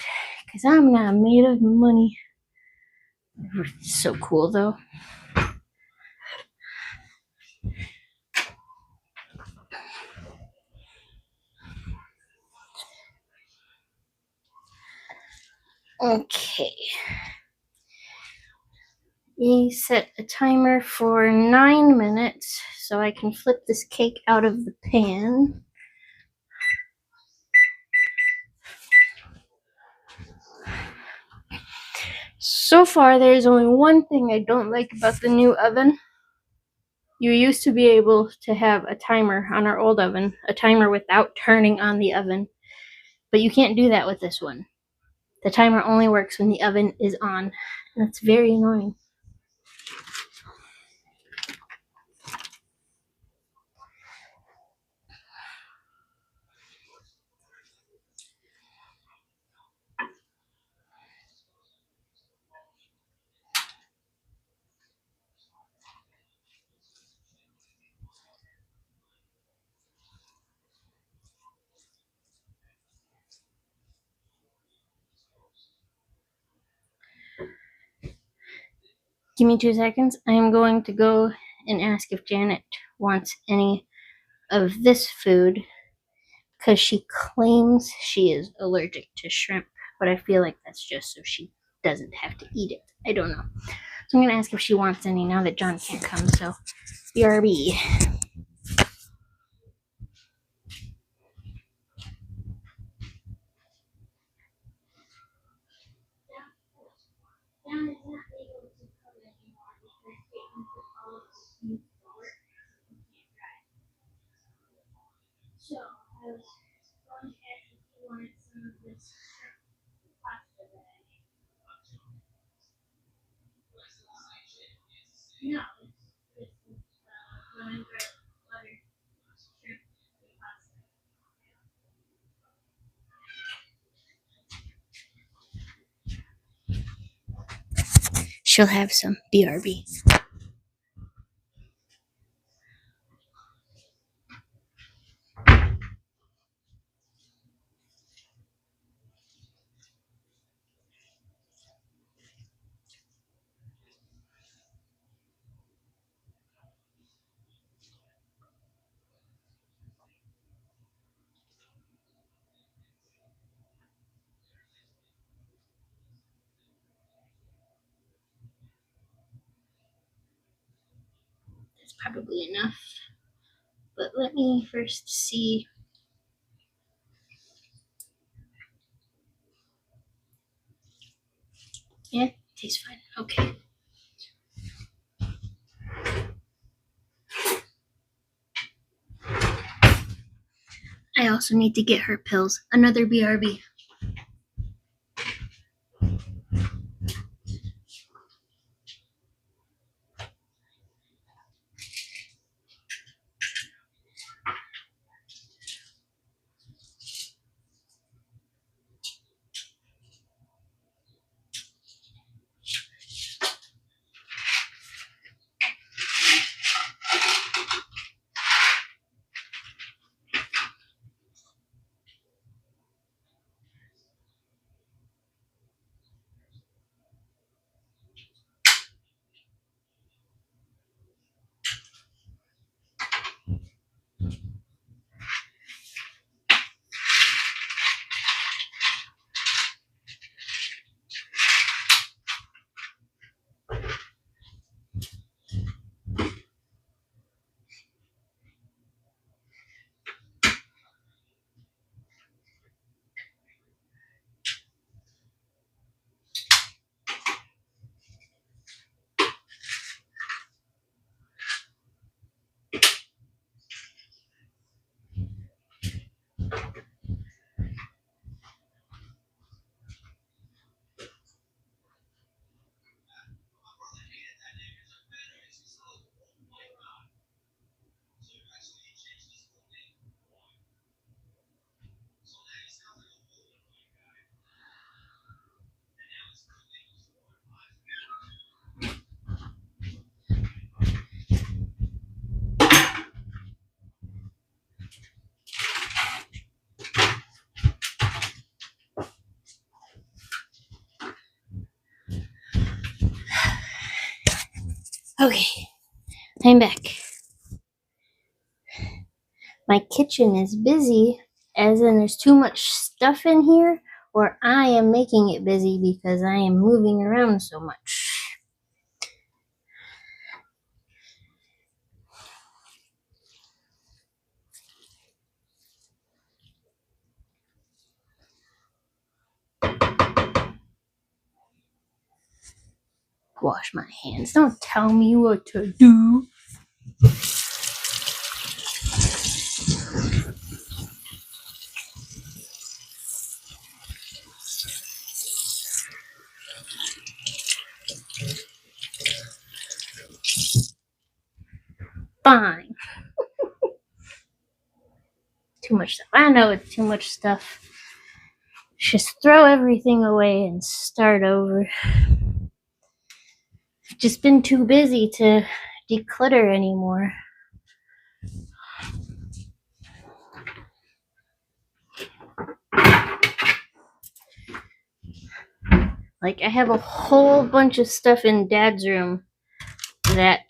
because I'm not made of money. So cool though. Okay. You set a timer for 9 minutes so I can flip this cake out of the pan. So far, there's only one thing I don't like about the new oven. You used to be able to have a timer on our old oven, a timer without turning on the oven, but you can't do that with this one. The timer only works when the oven is on, and it's very annoying. Give me 2 seconds. I am going to go and ask if Janet wants any of this food because she claims she is allergic to shrimp, but I feel like that's just so she doesn't have to eat it. I don't know. So I'm going to ask if she wants any now that John can't come. So, BRB. So I was going to ask if you wanted some of this pasta that I made. No, it's lemon bread, butter, shrimp, and pasta. She'll have some BRB. That's probably enough. But let me first see. Yeah, tastes fine. Okay. I also need to get her pills. Another BRB. Okay, I'm back. My kitchen is busy, as in there's too much stuff in here, or I am making it busy because I am moving around so much. Wash my hands. Don't tell me what to do. Fine. Too much stuff. I know it's too much stuff. Just throw everything away and start over. I've just been too busy to declutter anymore. Like, I have a whole bunch of stuff in Dad's room that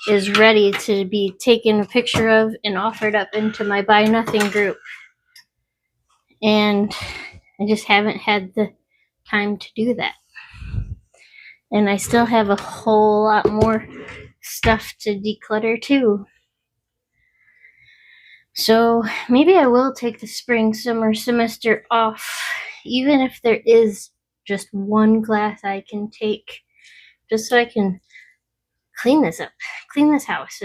is ready to be taken a picture of and offered up into my Buy Nothing group. And I just haven't had the time to do that. And I still have a whole lot more stuff to declutter too. So maybe I will take the spring, summer semester off, even if there is just one class I can take, just so I can clean this up, clean this house.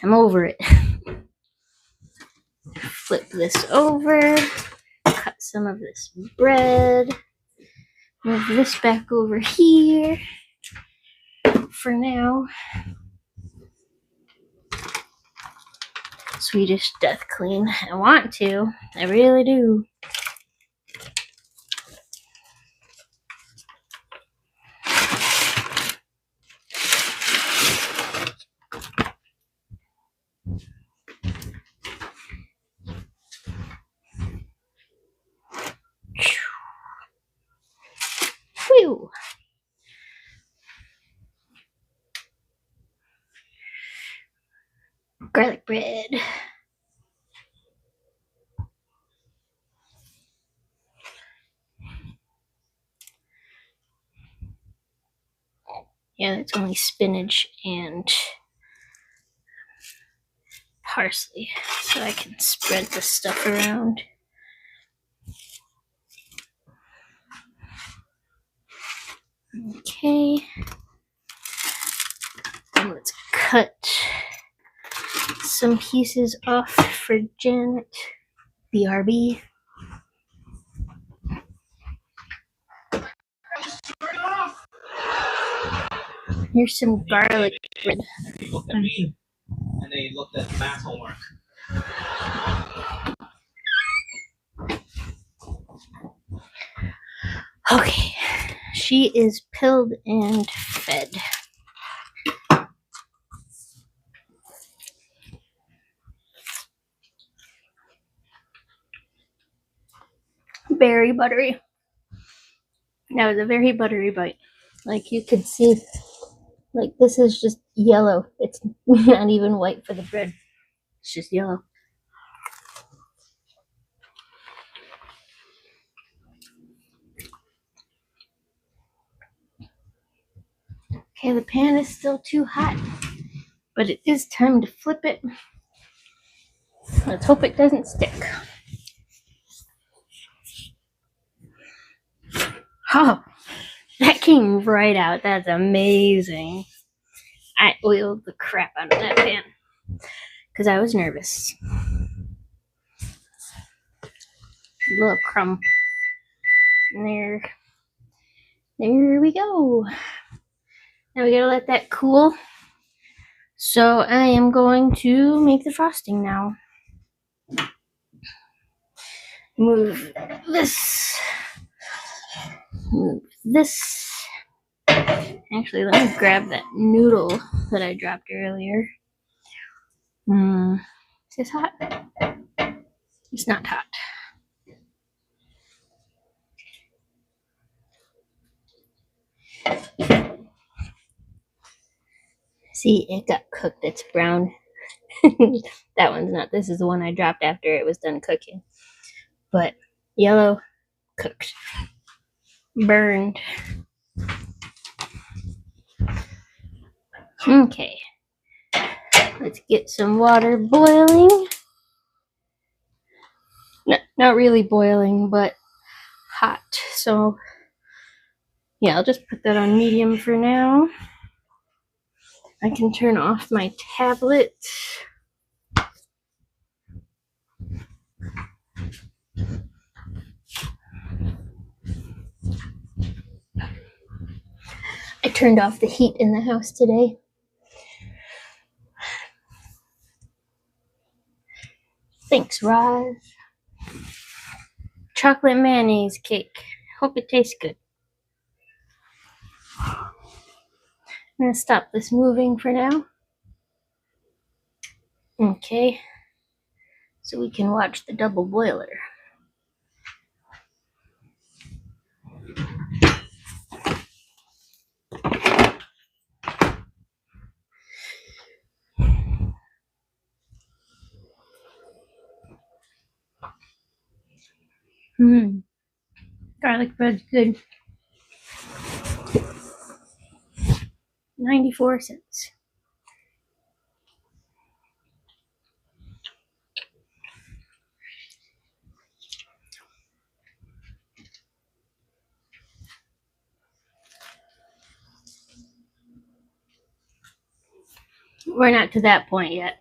I'm over it. Flip this over, cut some of this bread, move this back over here for now. Swedish death clean. I want to. I really do. Whew. Garlic bread. Yeah, it's only spinach and parsley, so I can spread the stuff around. Okay. And let's cut some pieces off for Janet. BRB. Here's some garlic bread. They looked at me, and they looked at math homework. Okay, she is pilled and fed. Very buttery. That was a very buttery bite. Like, you could see, like, this is just yellow. It's not even white for the bread. It's just yellow. Okay, the pan is still too hot, but it is time to flip it. Let's hope it doesn't stick. Oh, that came right out. That's amazing. I oiled the crap out of that pan because I was nervous. Little crumb. There we go. Now we gotta let that cool. So I am going to make the frosting now. Move this. Move this. Actually, let me grab that noodle that I dropped earlier. Is this hot? It's not hot. See, it got cooked. It's brown. That one's not. This is the one I dropped after it was done cooking. But yellow, cooked. Burned. Okay. Let's get some water boiling. Not really boiling, but hot. So, yeah, I'll just put that on medium for now. I can turn off my tablet. I turned off the heat in the house today. Thanks, Roz. Chocolate mayonnaise cake. Hope it tastes good. I'm gonna stop this moving for now. Okay. So we can watch the double boiler. Garlic bread's good. 94 cents. We're not to that point yet.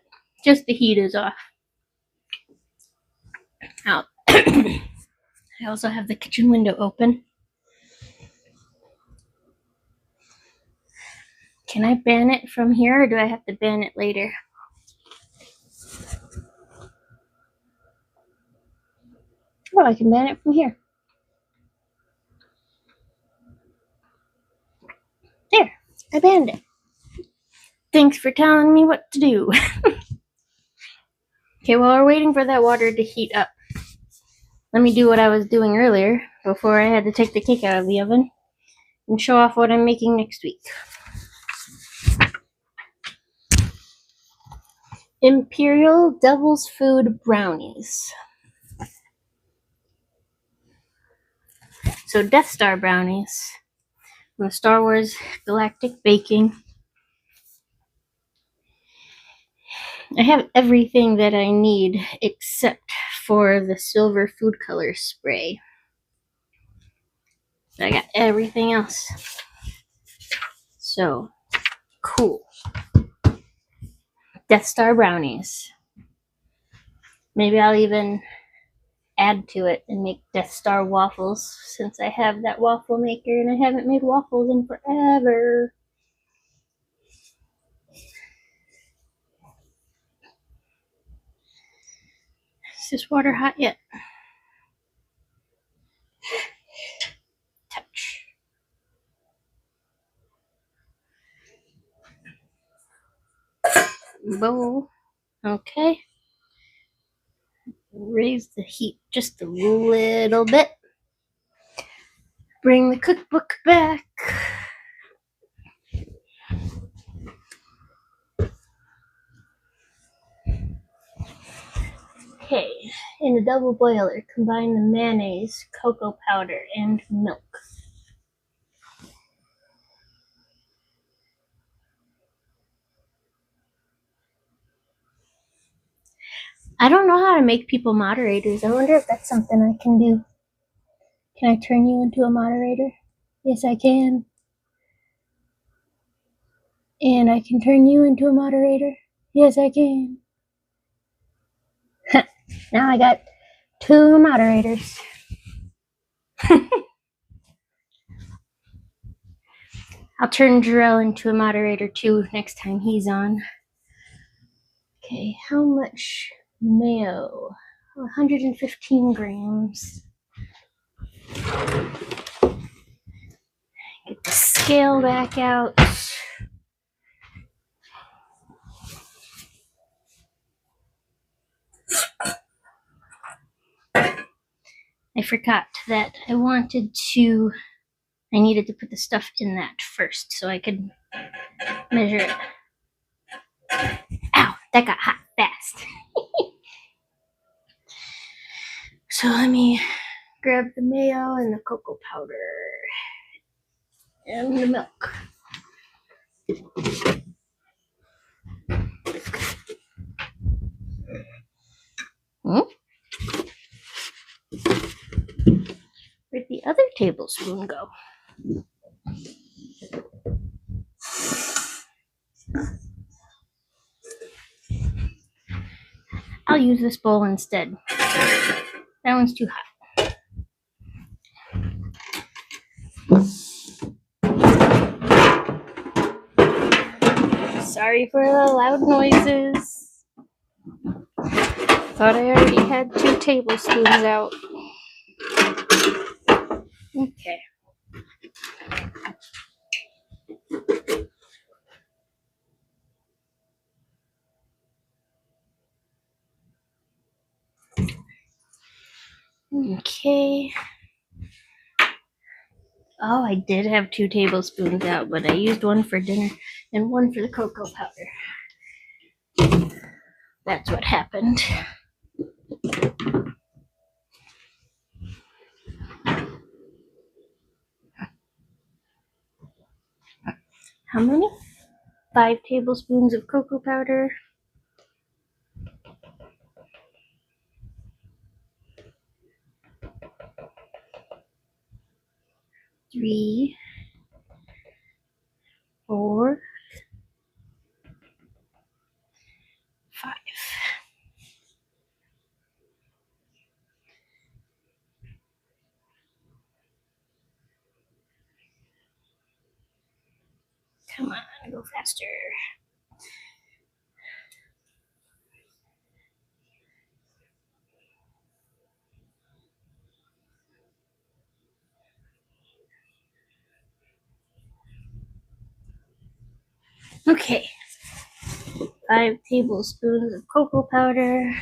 Just the heat is off. Out. I also have the kitchen window open. Can I ban it from here, or do I have to ban it later? Oh, I can ban it from here. There, I banned it. Thanks for telling me what to do. Okay, while we're waiting for that water to heat up, let me do what I was doing earlier before I had to take the cake out of the oven and show off what I'm making next week. Imperial Devil's Food Brownies. So Death Star brownies from the Star Wars Galactic Baking. I have everything that I need except for the silver food color spray. I got everything else. So, cool. Death Star brownies. Maybe I'll even add to it and make Death Star waffles, since I have that waffle maker and I haven't made waffles in forever. Is this water hot yet? Touch. Bowl. Okay. Raise the heat just a little bit. Bring the cookbook back. Okay, in a double boiler, combine the mayonnaise, cocoa powder, and milk. I don't know how to make people moderators. I wonder if that's something I can do. Can I turn you into a moderator? Yes, I can. And I can turn you into a moderator? Yes, I can. Now I got 2 moderators. I'll turn Jarrell into a moderator too next time he's on. Okay, how much mayo? 115 grams. Get the scale back out. I forgot that I needed to put the stuff in that first so I could measure it. Ow, that got hot fast. So let me grab the mayo and the cocoa powder and the milk. Where'd the other tablespoon go? I'll use this bowl instead. That one's too hot. Sorry for the loud noises. Thought I already had 2 tablespoons out. Okay. Okay. Oh, I did have 2 tablespoons out, but I used one for dinner and one for the cocoa powder. That's what happened. How many? 5 tablespoons of cocoa powder. 3, 4, 5. Come on, go faster. Okay, 5 tablespoons of cocoa powder.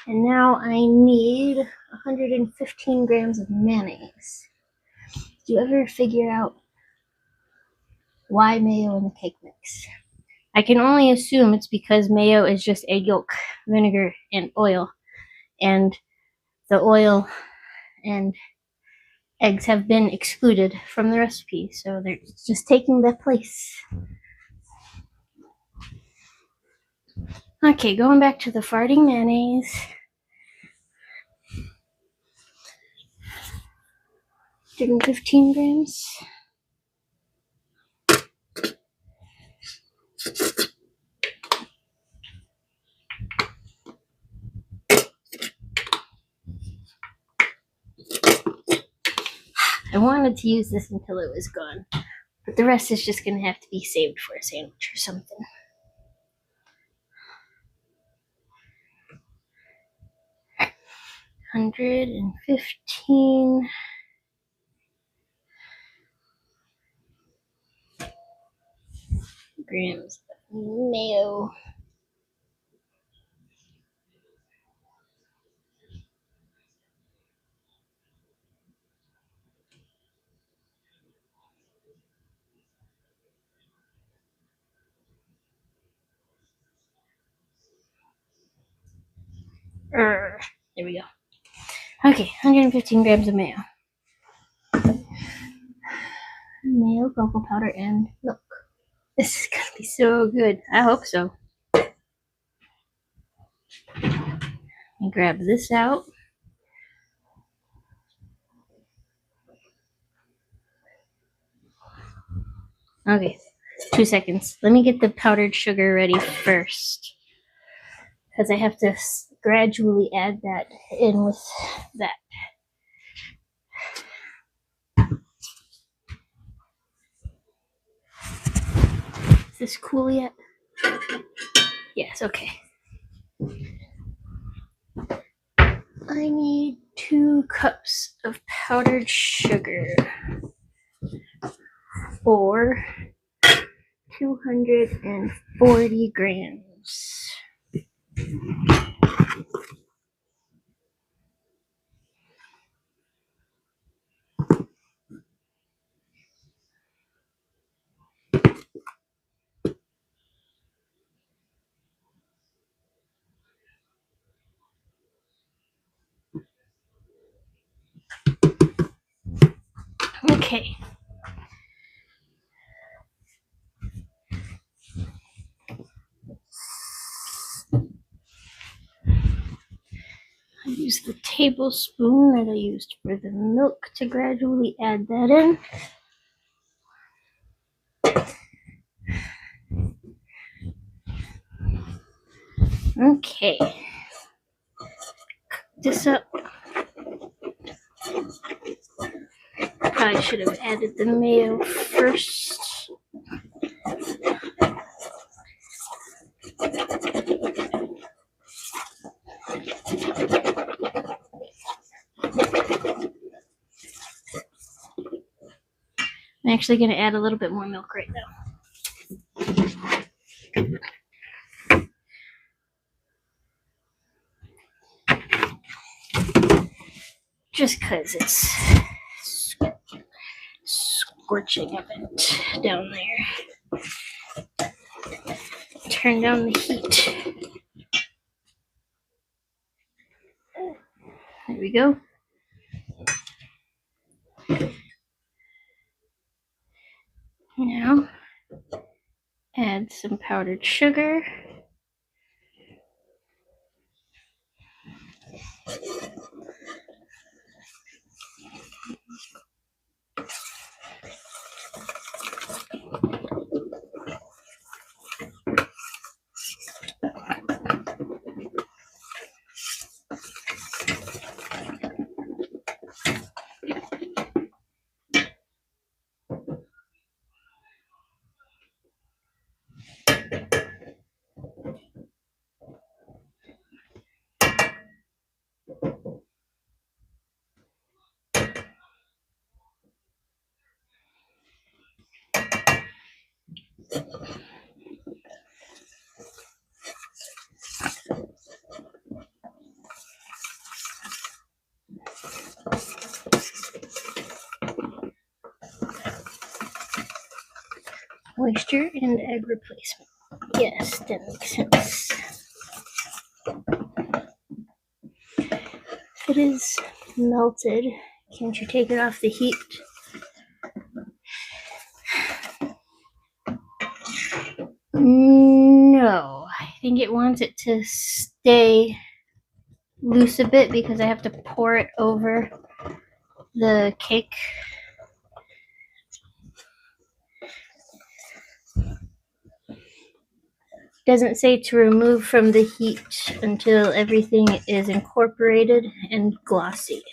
And now I need 115 grams of mayonnaise. Do you ever figure out why mayo in the cake mix? I can only assume it's because mayo is just egg yolk, vinegar, and oil. And the oil and eggs have been excluded from the recipe, so they're just taking that place. Okay, going back to the farting mayonnaise. 115 grams. I wanted to use this until it was gone, but the rest is just going to have to be saved for a sandwich or something. 115 grams of mayo. There we go. Okay, 115 grams of mayo. Mayo, cocoa powder, and milk. This is gonna be so good. I hope so. Let me grab this out. Okay, 2 seconds. Let me get the powdered sugar ready first, because I have to gradually add that in with that. Is this cool yet? Yes, okay. I need 2 cups of powdered sugar for 240 grams. Okay. I use the tablespoon that I used for the milk to gradually add that in. Okay. Cook this up. Probably should have added the mayo first. I'm actually going to add a little bit more milk right now. Just because it's scorching a bit down there. Turn down the heat. There we go. Now, some powdered sugar. Moisture and egg replacement. Yes, that makes sense. It is melted. Can't you take it off the heat? No, I think it wants it to stay loose a bit because I have to pour it over the cake. Doesn't say to remove from the heat until everything is incorporated and glossy.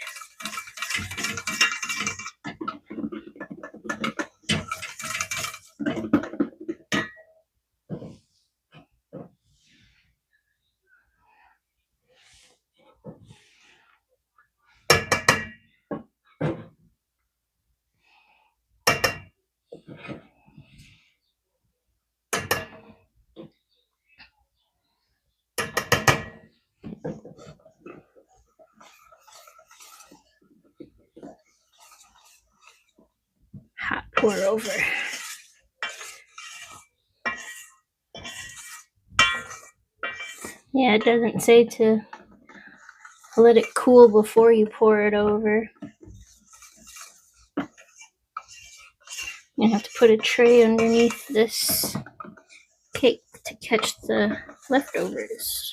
Hot pour over. Yeah, it doesn't say to let it cool before you pour it over. You have to put a tray underneath this cake to catch the leftovers.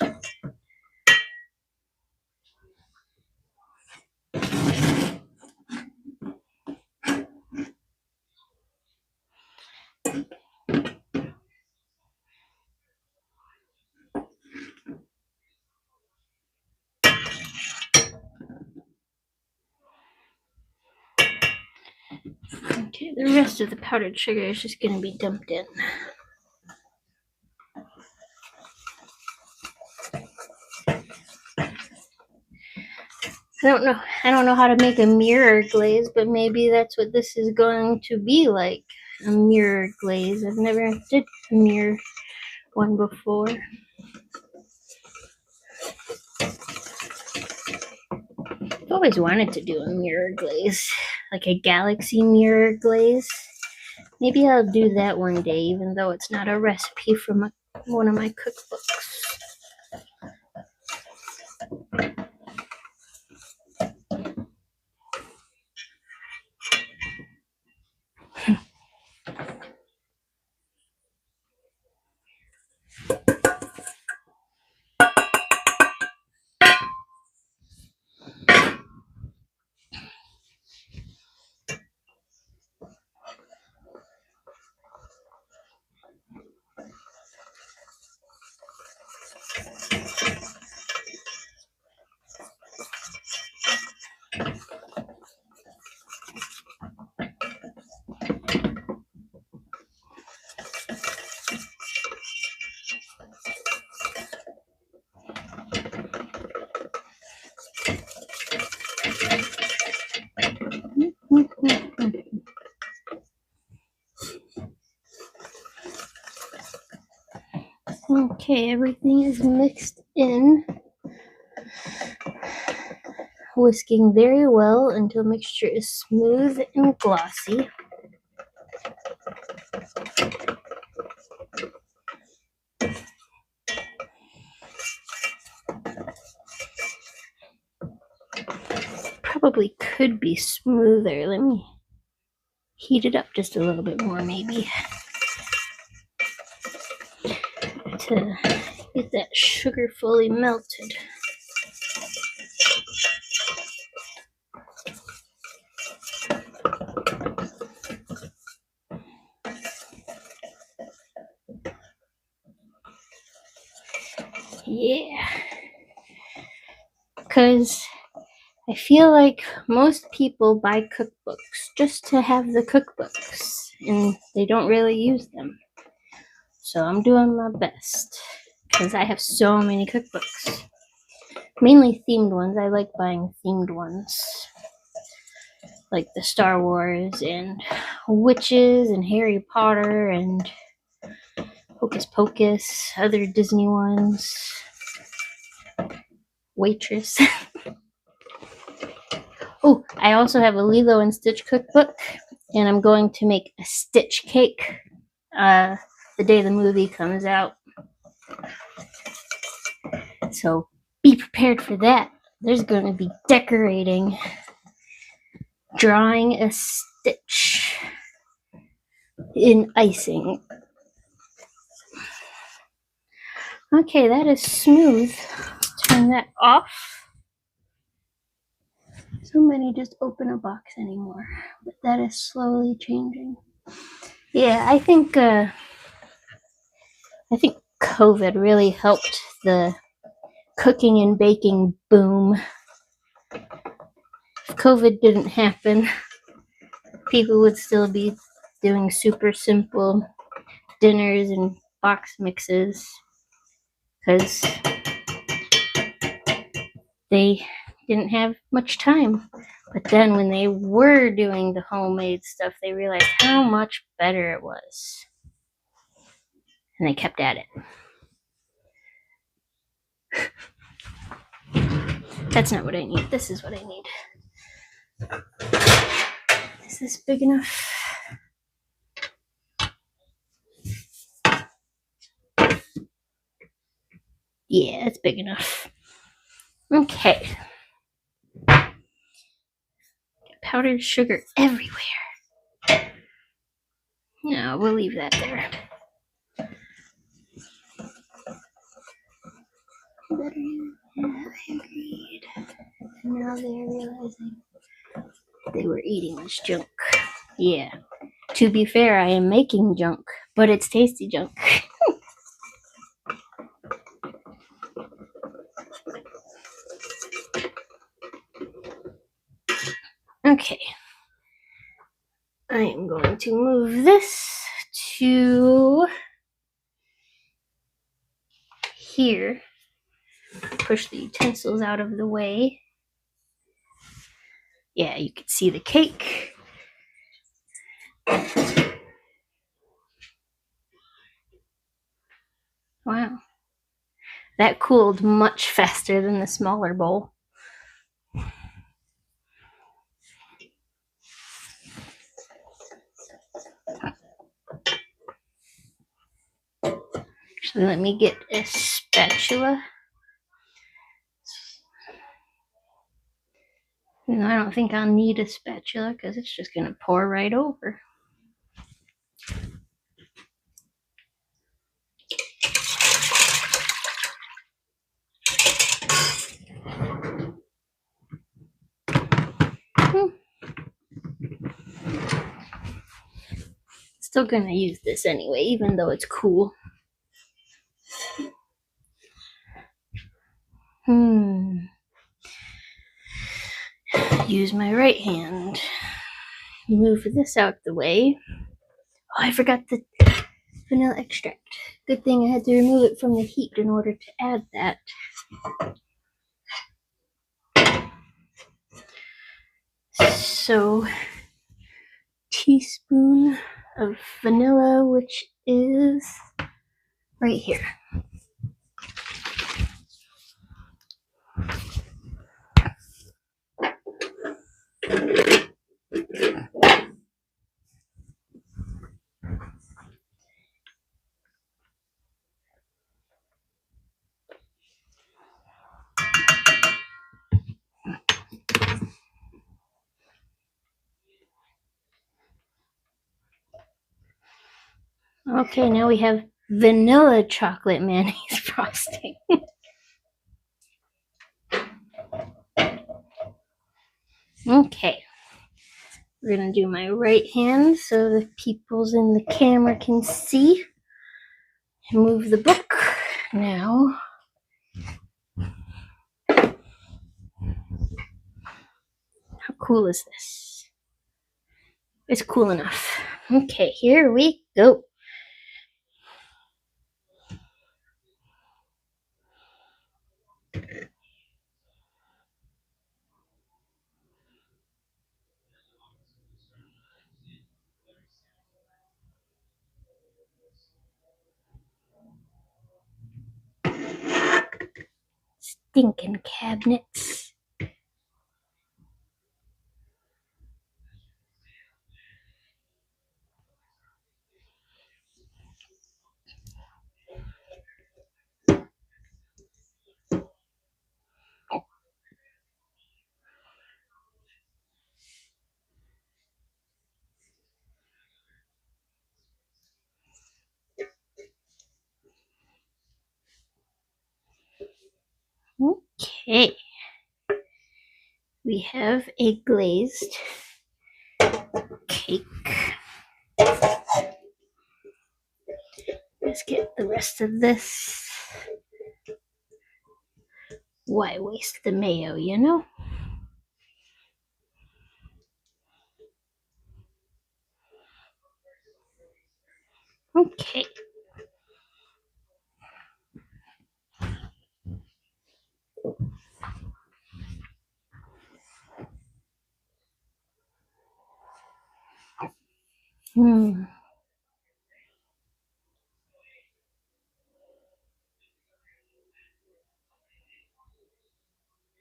Okay, the rest of the powdered sugar is just going to be dumped in. I don't know how to make a mirror glaze, but maybe that's what this is going to be like. A mirror glaze. I've never did a mirror one before. I've always wanted to do a mirror glaze, like a galaxy mirror glaze. Maybe I'll do that one day, even though it's not a recipe from one of my cookbooks. Okay, everything is mixed in. Whisking very well until mixture is smooth and glossy. Probably could be smoother. Let me heat it up just a little bit more, maybe. to get that sugar fully melted. Yeah, because I feel like most people buy cookbooks just to have the cookbooks, and they don't really use them. So I'm doing my best, because I have so many cookbooks. Mainly themed ones. I like buying themed ones, like the Star Wars and Witches and Harry Potter and Hocus Pocus, other Disney ones. Waitress. Oh, I also have a Lilo and Stitch cookbook, and I'm going to make a Stitch cake the day the movie comes out. So be prepared for that. There's going to be decorating, drawing a Stitch in icing. Okay, that is smooth. Turn that off. So many just open a box anymore, but that is slowly changing. Yeah, I think COVID really helped the cooking and baking boom. If COVID didn't happen, people would still be doing super simple dinners and box mixes because they didn't have much time. But then when they were doing the homemade stuff, they realized how much better it was. And they kept at it. That's not what I need. This is what I need. Is this big enough? Yeah, it's big enough. Okay. Powdered sugar everywhere. No, we'll leave that there. Agreed. Now they're realizing they were eating this junk. Yeah. To be fair, I am making junk, but it's tasty junk. Okay. I am going to move this to here. Push the utensils out of the way. Yeah, you can see the cake. Wow. That cooled much faster than the smaller bowl. Actually, let me get a spatula. No, I don't think I'll need a spatula because it's just going to pour right over. Still going to use this anyway, even though it's cool. Use my right hand. Move this out the way. Oh, I forgot the vanilla extract. Good thing I had to remove it from the heat in order to add that. So, teaspoon of vanilla, which is right here. Okay, now we have vanilla chocolate mayonnaise frosting. Okay. We're going to do my right hand so the people's in the camera can see. Move the book. Now, how cool is this? It's cool enough. Okay, here we go. Stinking cabinets. Okay. We have a glazed cake. Let's get the rest of this. Why waste the mayo, you know? Okay.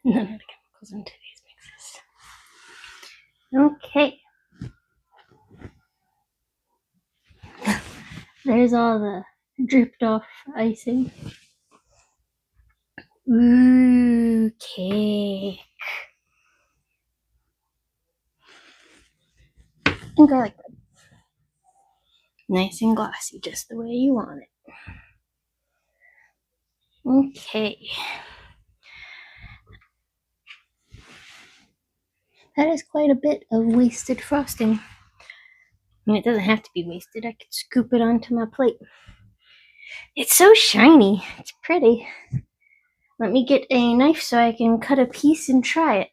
None of the chemicals in today's mixes. Okay. There's all the dripped off icing. Ooh, cake. And garlic bread. Nice and glossy, just the way you want it. Okay. That is quite a bit of wasted frosting. I mean, it doesn't have to be wasted. I could scoop it onto my plate. It's so shiny. It's pretty. Let me get a knife so I can cut a piece and try it.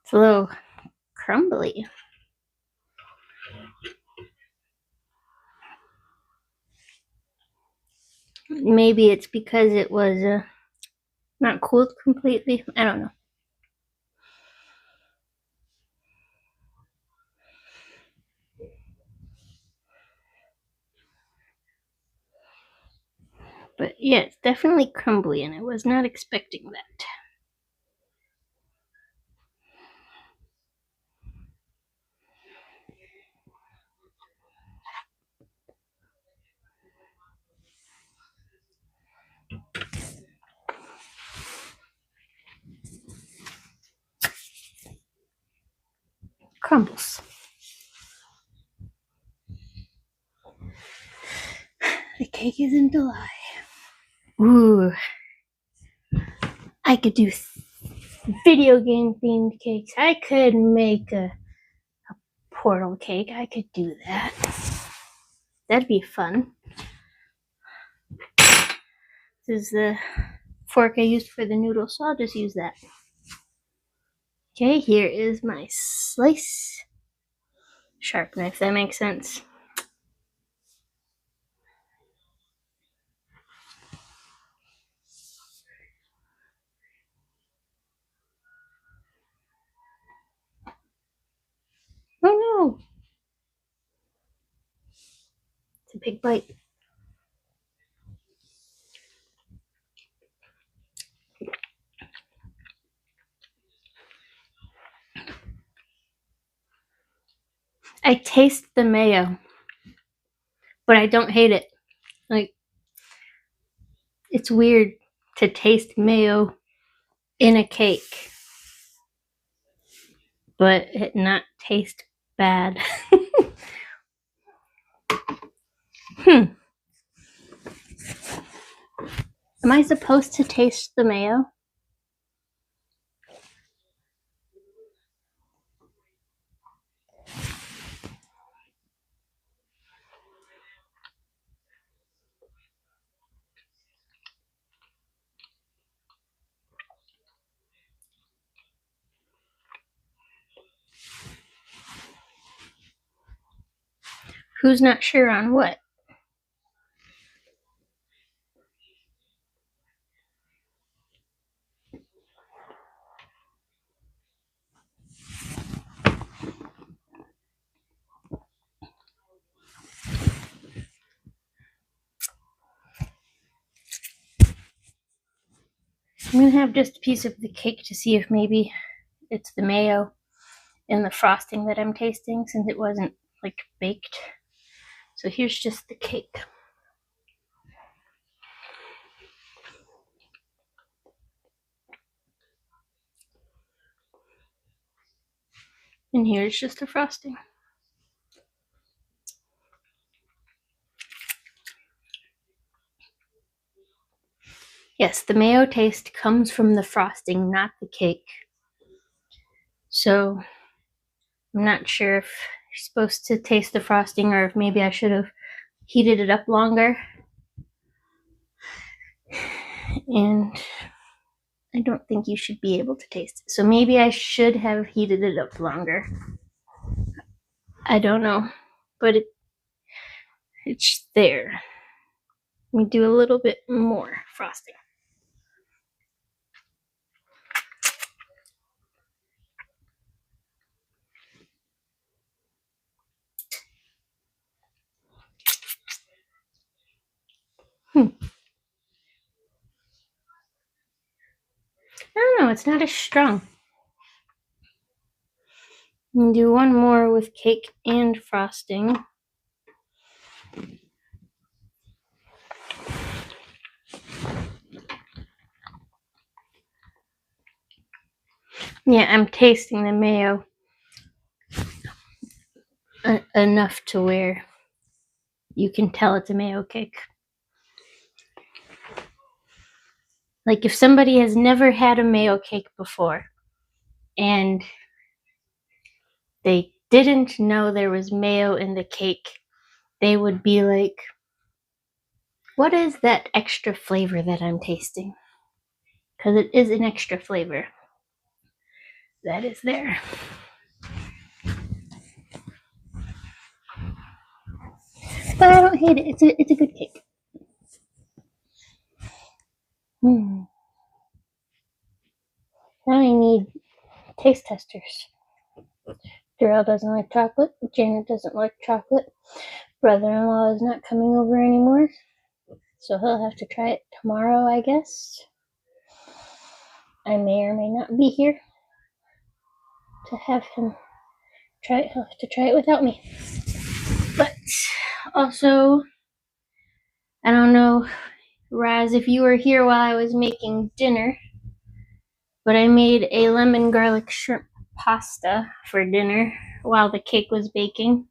It's a little crumbly. Maybe it's because it was not cooled completely. I don't know. But yeah, it's definitely crumbly, and I was not expecting that. Crumbles. The cake isn't a lie. Ooh. I could do video game themed cakes. I could make a portal cake. I could do that. That'd be fun. This is the fork I used for the noodles, so I'll just use that. Okay, here is my slice. Sharp knife, that makes sense. Oh no! It's a big bite. I taste the mayo, but I don't hate it. Like, it's weird to taste mayo in a cake, but it not taste bad. Am I supposed to taste the mayo? Who's not sure on what? I'm gonna have just a piece of the cake to see if maybe it's the mayo and the frosting that I'm tasting, since it wasn't like baked. So here's just the cake. And here's just the frosting. Yes, the mayo taste comes from the frosting, not the cake. So I'm not sure if you're supposed to taste the frosting or if maybe I should have heated it up longer. And I don't think you should be able to taste it. So maybe I should have heated it up longer. I don't know, but it's there. Let me do a little bit more frosting. I don't know, it's not as strong. I'm gonna do one more with cake and frosting. Yeah, I'm tasting the mayo enough to where you can tell it's a mayo cake. Like, if somebody has never had a mayo cake before and they didn't know there was mayo in the cake, they would be like, what is that extra flavor that I'm tasting? Because it is an extra flavor that is there. But I don't hate it. It's a good cake. Now I need taste testers. Darrell doesn't like chocolate. Janet doesn't like chocolate. Brother-in-law is not coming over anymore, so he'll have to try it tomorrow, I guess. I may or may not be here to have him try it. He'll have to try it without me. But also, I don't know, Raz, if you were here while I was making dinner, but I made a lemon garlic shrimp pasta for dinner while the cake was baking.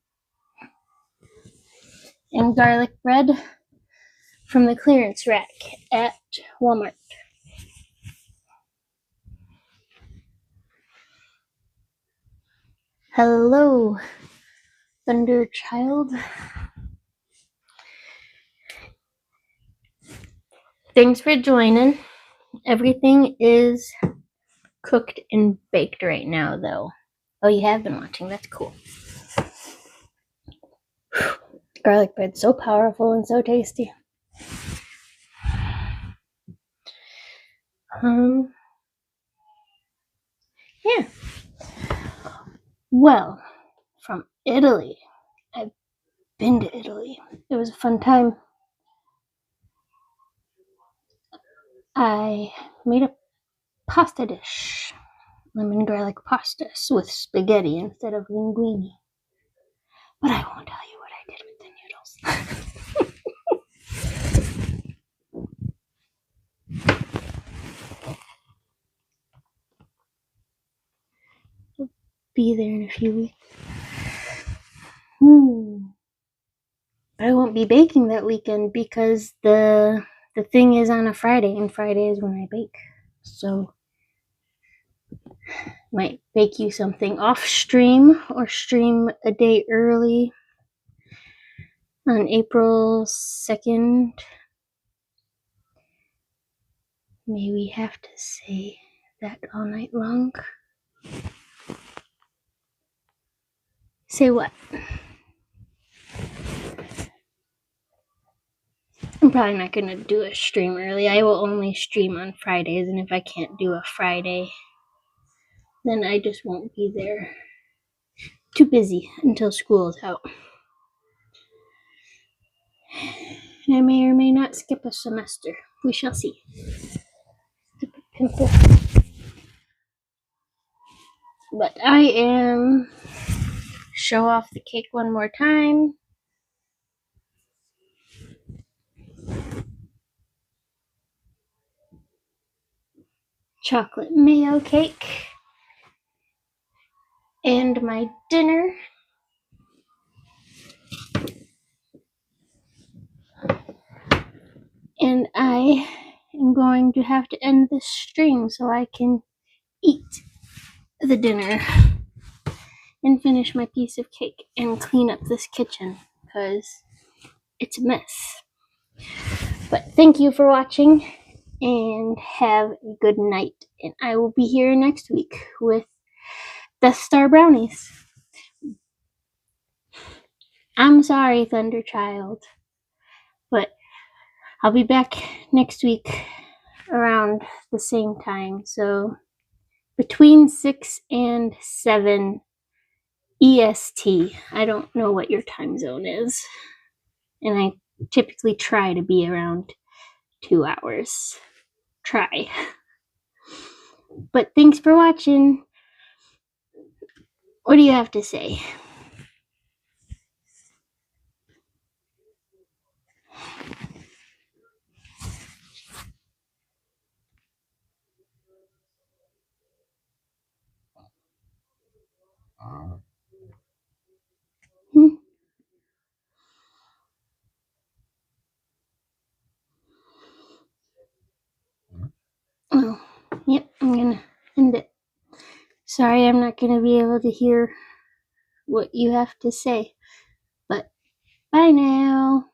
And garlic bread from the clearance rack at Walmart. Hello, Thunder Child. Thanks for joining. Everything is cooked and baked right now, though. Oh, you have been watching. That's cool. Garlic bread's so powerful and so tasty. Yeah. Well, from Italy. I've been to Italy. It was a fun time. I made a pasta dish. Lemon garlic pasta with spaghetti instead of linguine. But I won't tell you what I did with the noodles. Be there in a few weeks. I won't be baking that weekend because the thing is on a Friday, and Friday is when I bake. So might bake you something off stream or stream a day early on April 2nd. May we have to say that all night long? Say what? I'm probably not going to do a stream early. I will only stream on Fridays, and if I can't do a Friday, then I just won't be there. Too busy until school is out. And I may or may not skip a semester. We shall see. Pimple. But I am show off the cake one more time. Chocolate mayo cake. And my dinner. And I am going to have to end this stream so I can eat the dinner and finish my piece of cake and clean up this kitchen because it's a mess. But thank you for watching and have a good night. And I will be here next week with Death Star brownies. I'm sorry, Thunderchild, but I'll be back next week around the same time. So between 6 and 7 EST. I don't know what your time zone is. And I typically try to be around 2 hours. Try. But thanks for watching. What do you have to say? Oh, yep, I'm gonna end it. Sorry, I'm not gonna be able to hear what you have to say. But bye now.